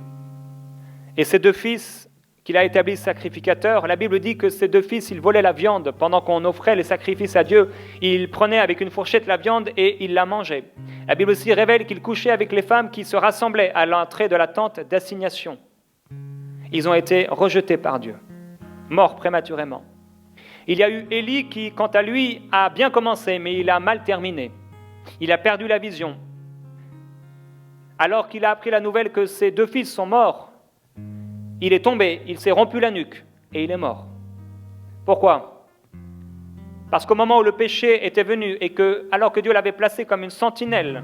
S1: et ses 2 fils qu'il a établis sacrificateurs. La Bible dit que ces 2 fils, ils volaient la viande pendant qu'on offrait les sacrifices à Dieu. Ils prenaient avec une fourchette la viande et ils la mangeaient. La Bible aussi révèle qu'ils couchaient avec les femmes qui se rassemblaient à l'entrée de la tente d'assignation. Ils ont été rejetés par Dieu, morts prématurément. Il y a eu Élie qui, quant à lui, a bien commencé, mais il a mal terminé. Il a perdu la vision. Alors qu'il a appris la nouvelle que ses 2 fils sont morts, il est tombé, il s'est rompu la nuque et il est mort. Pourquoi ? Parce qu'au moment où le péché était venu et que, alors que Dieu l'avait placé comme une sentinelle,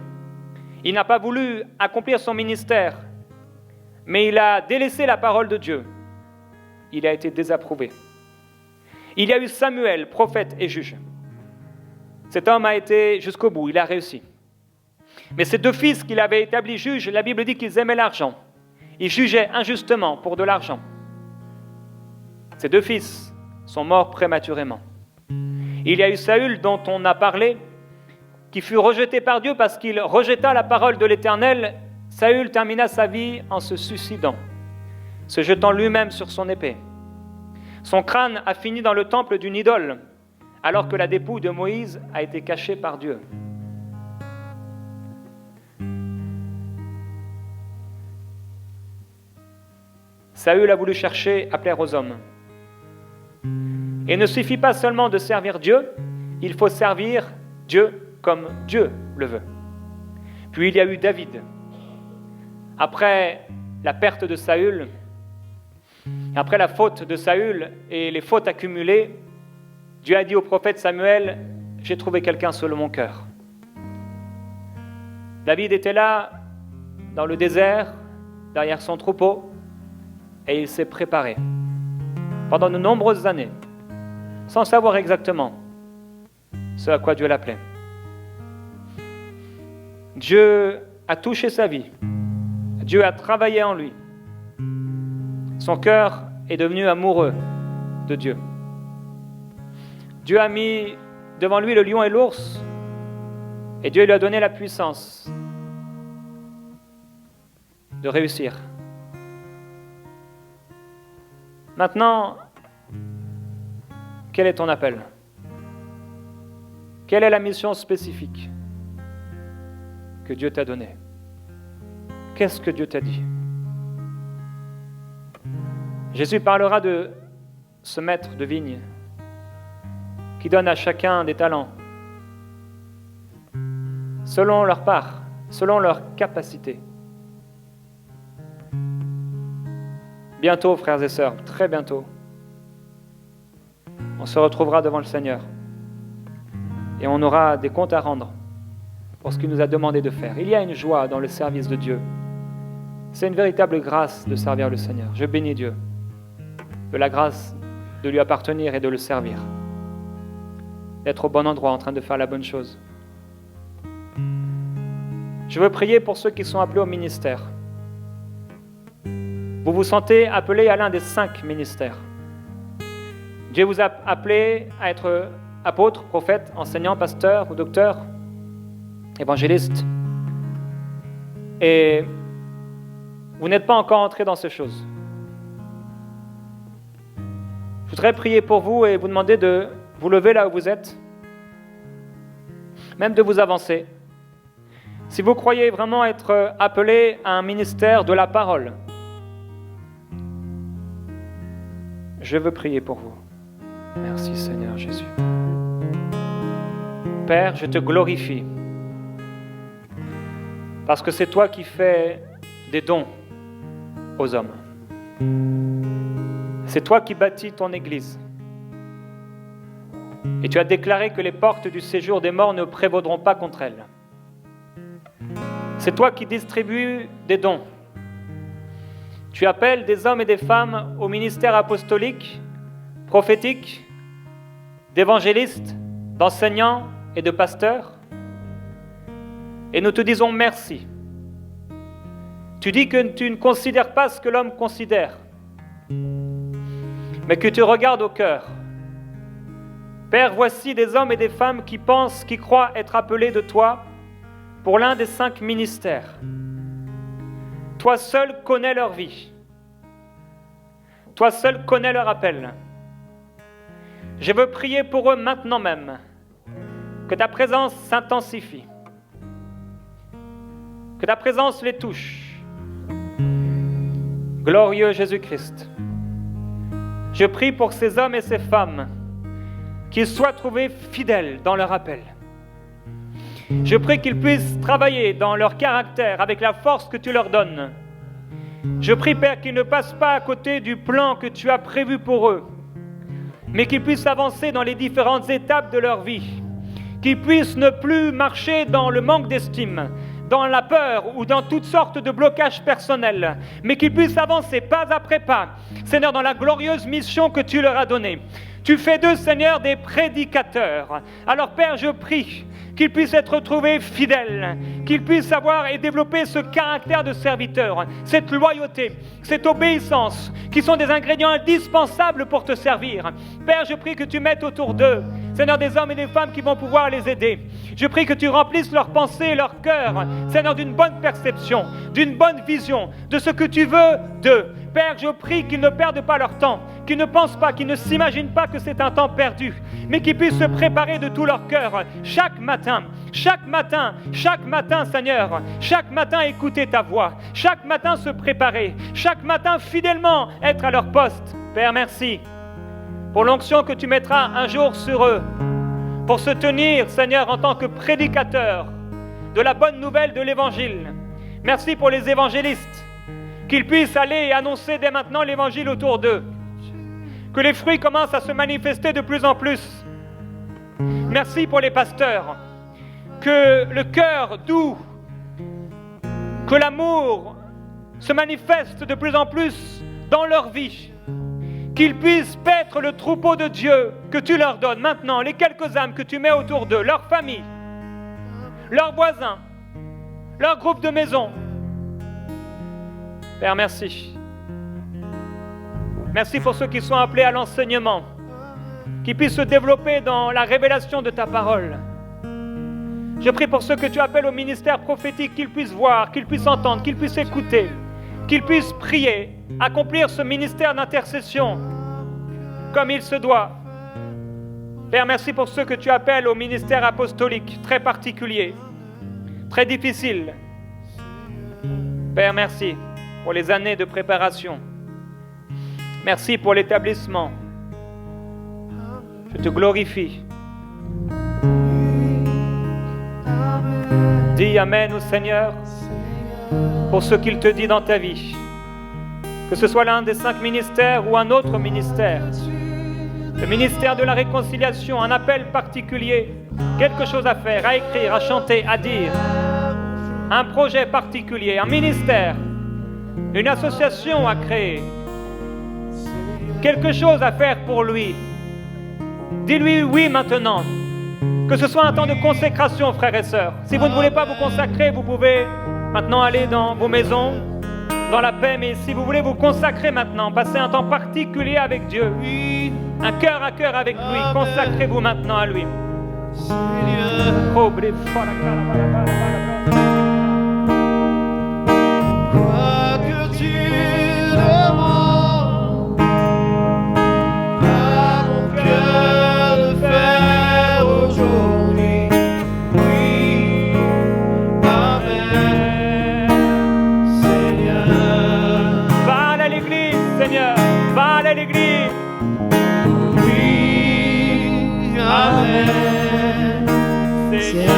S1: il n'a pas voulu accomplir son ministère, mais il a délaissé la parole de Dieu. Il a été désapprouvé. Il y a eu Samuel, prophète et juge. Cet homme a été jusqu'au bout, il a réussi. Mais ces 2 fils qu'il avait établis juges, la Bible dit qu'ils aimaient l'argent. Ils jugeaient injustement pour de l'argent. Ces 2 fils sont morts prématurément. Il y a eu Saül, dont on a parlé, qui fut rejeté par Dieu parce qu'il rejeta la parole de l'Éternel. Saül termina sa vie en se suicidant, se jetant lui-même sur son épée. Son crâne a fini dans le temple d'une idole, alors que la dépouille de Moïse a été cachée par Dieu. Saül a voulu chercher à plaire aux hommes. Et il ne suffit pas seulement de servir Dieu, il faut servir Dieu comme Dieu le veut. Puis il y a eu David. Après la perte de Saül, après la faute de Saül et les fautes accumulées, Dieu a dit au prophète Samuel, « J'ai trouvé quelqu'un selon mon cœur. » David était là, dans le désert, derrière son troupeau, et il s'est préparé pendant de nombreuses années, sans savoir exactement ce à quoi Dieu l'appelait. Dieu a touché sa vie. Dieu a travaillé en lui. Son cœur est devenu amoureux de Dieu. Dieu a mis devant lui le lion et l'ours, et Dieu lui a donné la puissance de réussir. Maintenant, quel est ton appel ? Quelle est la mission spécifique que Dieu t'a donnée ? Qu'est-ce que Dieu t'a dit ? Jésus parlera de ce maître de vigne qui donne à chacun des talents selon leur part, selon leur capacité. Bientôt, frères et sœurs, très bientôt, on se retrouvera devant le Seigneur et on aura des comptes à rendre pour ce qu'il nous a demandé de faire. Il y a une joie dans le service de Dieu. C'est une véritable grâce de servir le Seigneur. Je bénis Dieu de la grâce de lui appartenir et de le servir, d'être au bon endroit en train de faire la bonne chose. Je veux prier pour ceux qui sont appelés au ministère. Vous vous sentez appelé à l'un des 5 ministères. Dieu vous a appelé à être apôtre, prophète, enseignant, pasteur ou docteur, évangéliste. Et vous n'êtes pas encore entré dans ces choses. Je voudrais prier pour vous et vous demander de vous lever là où vous êtes, même de vous avancer. Si vous croyez vraiment être appelé à un ministère de la parole, je veux prier pour vous. Merci Seigneur Jésus. Père, je te glorifie Parce que c'est toi qui fais des dons aux hommes. C'est toi qui bâtis ton Église. Et tu as déclaré que les portes du séjour des morts ne prévaudront pas contre elle. C'est toi qui distribues des dons. Tu appelles des hommes et des femmes au ministère apostolique, prophétique, d'évangélistes, d'enseignants et de pasteurs. Et nous te disons merci. Tu dis que tu ne considères pas ce que l'homme considère, mais que tu regardes au cœur. Père, voici des hommes et des femmes qui pensent, qui croient être appelés de toi pour l'un des 5 ministères. Toi seul connais leur vie. Toi seul connais leur appel. Je veux prier pour eux maintenant même, que ta présence s'intensifie, que ta présence les touche. Glorieux Jésus-Christ, je prie pour ces hommes et ces femmes qu'ils soient trouvés fidèles dans leur appel. Je prie qu'ils puissent travailler dans leur caractère avec la force que tu leur donnes. Je prie, Père, qu'ils ne passent pas à côté du plan que tu as prévu pour eux, mais qu'ils puissent avancer dans les différentes étapes de leur vie, qu'ils puissent ne plus marcher dans le manque d'estime, dans la peur ou dans toutes sortes de blocages personnels, mais qu'ils puissent avancer pas après pas, Seigneur, dans la glorieuse mission que tu leur as donnée. Tu fais d'eux, Seigneur, des prédicateurs. Alors, Père, je prie qu'ils puissent être trouvés fidèles, qu'ils puissent avoir et développer ce caractère de serviteur, cette loyauté, cette obéissance, qui sont des ingrédients indispensables pour te servir. Père, je prie que tu mettes autour d'eux, Seigneur, des hommes et des femmes qui vont pouvoir les aider. Je prie que tu remplisses leurs pensées et leur cœur, Seigneur, d'une bonne perception, d'une bonne vision de ce que tu veux d'eux. Père, je prie qu'ils ne perdent pas leur temps, qu'ils ne pensent pas, qu'ils ne s'imaginent pas que c'est un temps perdu, mais qu'ils puissent se préparer de tout leur cœur, chaque matin, Seigneur, chaque matin écouter ta voix, chaque matin se préparer, chaque matin fidèlement être à leur poste. Père, merci pour l'onction que tu mettras un jour sur eux, pour se tenir, Seigneur, en tant que prédicateurs de la bonne nouvelle de l'Évangile. Merci pour les évangélistes, qu'ils puissent aller et annoncer dès maintenant l'Évangile autour d'eux, que les fruits commencent à se manifester de plus en plus. Merci pour les pasteurs, que le cœur doux, que l'amour se manifeste de plus en plus dans leur vie, qu'ils puissent paître le troupeau de Dieu que tu leur donnes maintenant, les quelques âmes que tu mets autour d'eux, leur famille, leurs voisins, leur groupe de maison. Père, merci. Merci pour ceux qui sont appelés à l'enseignement, qui puissent se développer dans la révélation de ta parole. Je prie pour ceux que tu appelles au ministère prophétique, qu'ils puissent voir, qu'ils puissent entendre, qu'ils puissent écouter, qu'ils puissent prier, accomplir ce ministère d'intercession comme il se doit. Père, merci pour ceux que tu appelles au ministère apostolique, très particulier, très difficile. Père, merci pour les années de préparation. Merci pour l'établissement. Je te glorifie. Dis Amen au Seigneur pour ce qu'il te dit dans ta vie. Que ce soit l'un des 5 ministères ou un autre ministère. Le ministère de la réconciliation, un appel particulier, quelque chose à faire, à écrire, à chanter, à dire. Un projet particulier, un ministère, une association à créer. Quelque chose à faire pour lui. Dis-lui oui maintenant. Que ce soit un temps de consécration, frères et sœurs. Si vous ne voulez pas vous consacrer, vous pouvez maintenant aller dans vos maisons, dans la paix. Mais si vous voulez vous consacrer maintenant, passer un temps particulier avec Dieu, un cœur à cœur avec lui, consacrez-vous maintenant à lui.
S2: Quoi que tu demandes à mon cœur de faire aujourd'hui, oui, Amen, Seigneur.
S1: Va à l'église, Seigneur, va à l'église.
S2: Oui, Amen, Seigneur.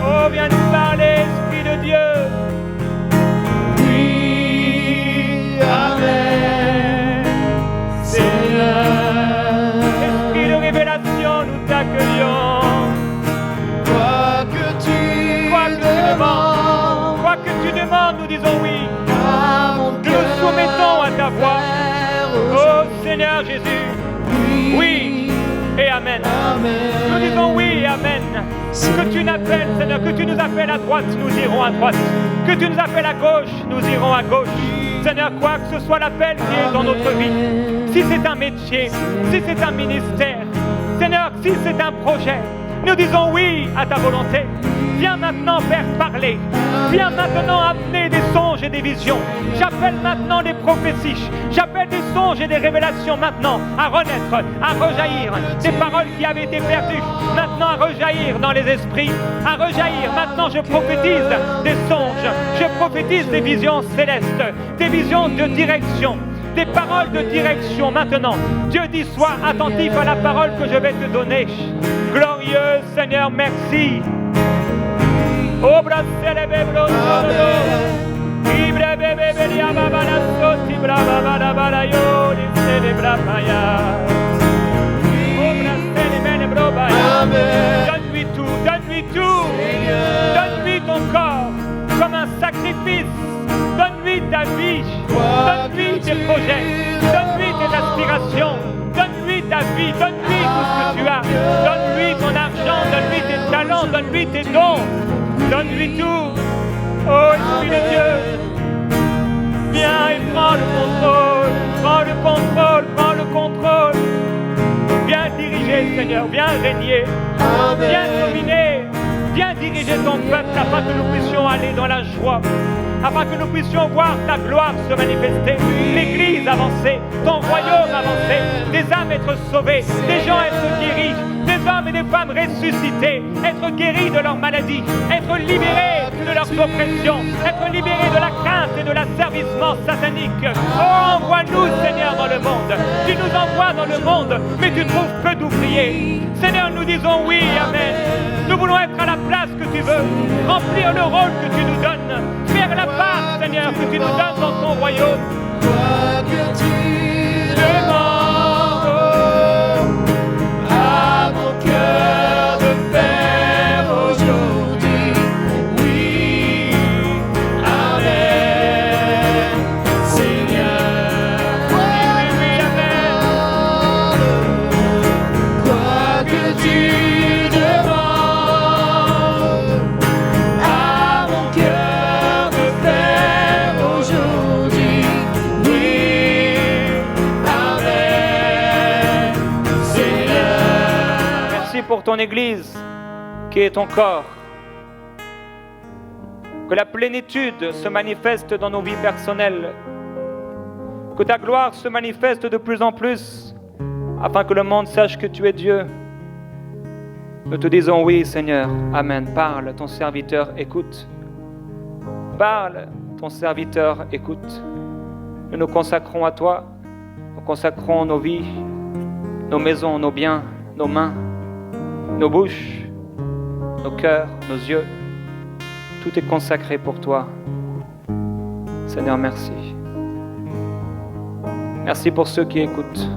S1: Oh, viens nous parler. Oh Seigneur Jésus, oui et Amen. Nous disons oui et Amen. Que tu n'appelles, Seigneur, que tu nous appelles à droite, nous irons à droite. Que tu nous appelles à gauche, nous irons à gauche. Seigneur, quoi que ce soit l'appel qui est dans notre vie, si c'est un métier, si c'est un ministère, Seigneur, si c'est un projet, nous disons oui à ta volonté. Viens maintenant faire parler. Viens maintenant amener des songes et des visions. J'appelle maintenant des prophéties. J'appelle des songes et des révélations maintenant à renaître, à rejaillir. Des paroles qui avaient été perdues, maintenant à rejaillir dans les esprits, à rejaillir. Maintenant je prophétise des songes. Je prophétise des visions célestes, des visions de direction. Des paroles de direction maintenant. Dieu dit, sois attentif à la parole que je vais te donner. Glorieux Seigneur, merci. Donne-lui tout, donne-lui tout. Donne-lui ton corps comme un sacrifice. Donne-lui ta vie, donne-lui tes projets, donne-lui tes aspirations, donne-lui ta vie, donne-lui tout ce que tu as, donne-lui ton argent, donne-lui tes talents, donne-lui tes dons, donne-lui tout. Oh Esprit de Dieu, viens et prends le contrôle, prends le contrôle, prends le contrôle. Viens diriger Seigneur, viens régner, viens dominer, viens diriger ton peuple afin que nous puissions aller dans la joie. Afin que nous puissions voir ta gloire se manifester, l'Église avancer, ton royaume avancer, des âmes être sauvées, des gens être guéris, des hommes et des femmes ressuscités, être guéris de leurs maladies, être libérés de leurs oppressions, être libérés de la crainte et de l'asservissement satanique. Oh, envoie-nous Seigneur dans le monde. Tu nous envoies dans le monde, mais tu trouves peu d'ouvriers. Seigneur, nous disons oui, Amen. Nous voulons être à la place que tu veux, remplir le rôle que tu nous donnes, faire la part, Seigneur, que tu nous donnes dans ton royaume.
S2: Quoi que tu demandes à mon cœur de faire aujourd'hui, oui, Amen, Seigneur,
S1: Oui, Amen.
S2: quoi que tu demandes à mon cœur de faire aujourd'hui, oui, Amen, Seigneur.
S1: Merci pour ton Église qui est ton corps. Que la plénitude se manifeste dans nos vies personnelles. Que ta gloire se manifeste de plus en plus afin que le monde sache que tu es Dieu. Nous te disons oui, Seigneur. Amen. Parle, ton serviteur écoute. Parle, ton serviteur écoute. Nous nous consacrons à toi. Nous consacrons nos vies, nos maisons, nos biens, nos mains, nos bouches, nos cœurs, nos yeux. Tout est consacré pour toi. Seigneur, merci. Merci pour ceux qui écoutent,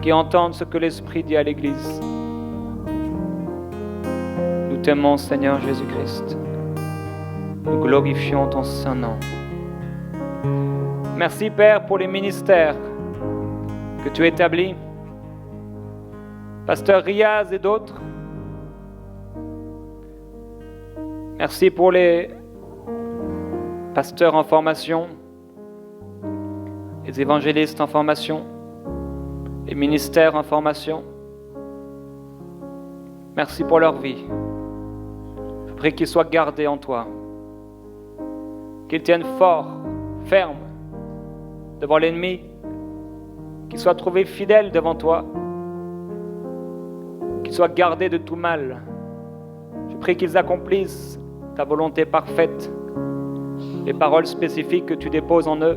S1: qui entendent ce que l'Esprit dit à l'Église. Nous t'aimons, Seigneur Jésus-Christ. Nous glorifions ton saint nom. Merci, Père, pour les ministères que tu établis. Pasteur Riaz et d'autres. Merci pour les pasteurs en formation, les évangélistes en formation, les ministères en formation. Merci pour leur vie. Je prie qu'ils soient gardés en toi, qu'ils tiennent fort, ferme devant l'ennemi, qu'ils soient trouvés fidèles devant toi, qu'ils soient gardés de tout mal. Je prie qu'ils accomplissent ta volonté parfaite, les paroles spécifiques que tu déposes en eux.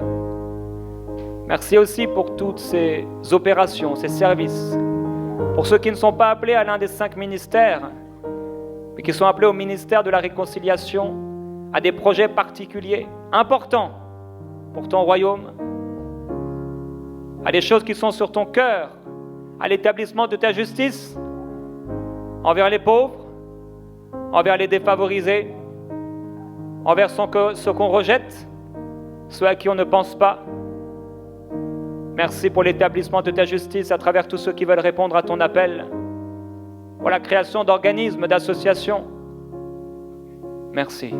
S1: Merci aussi pour toutes ces opérations, ces services, pour ceux qui ne sont pas appelés à l'un des 5 ministères, mais qui sont appelés au ministère de la réconciliation, à des projets particuliers, importants pour ton royaume, à des choses qui sont sur ton cœur, à l'établissement de ta justice envers les pauvres, envers les défavorisés, envers ceux qu'on rejette, ceux à qui on ne pense pas. Merci pour l'établissement de ta justice à travers tous ceux qui veulent répondre à ton appel, pour la création d'organismes, d'associations. Merci.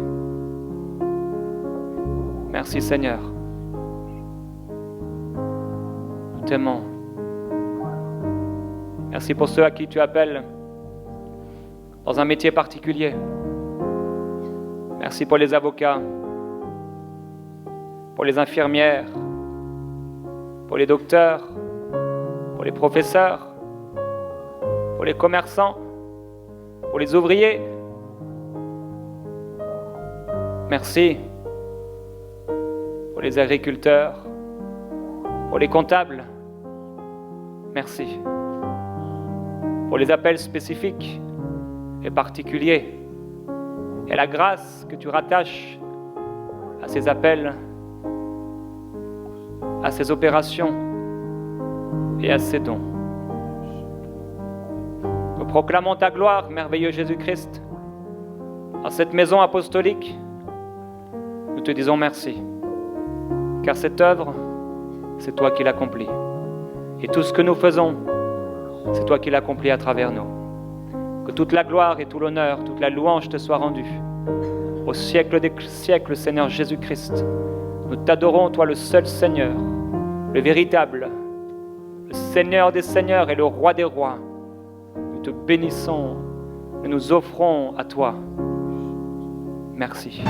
S1: Merci Seigneur. Nous t'aimons. Merci pour ceux à qui tu appelles dans un métier particulier. Merci pour les avocats, pour les infirmières, pour les docteurs, pour les professeurs, pour les commerçants, pour les ouvriers. Merci pour les agriculteurs, pour les comptables. Merci pour les appels spécifiques et particuliers et la grâce que tu rattaches à ces appels, à ces opérations et à ces dons. Nous proclamons ta gloire, merveilleux Jésus-Christ. Dans cette maison apostolique, nous te disons merci, car cette œuvre, c'est toi qui l'accomplis. Et tout ce que nous faisons, c'est toi qui l'accomplis à travers nous. Que toute la gloire et tout l'honneur, toute la louange te soient rendue. Au siècle des siècles, Seigneur Jésus-Christ, nous t'adorons, toi le seul Seigneur, le véritable, le Seigneur des seigneurs et le Roi des rois. Nous te bénissons et nous offrons à toi. Merci.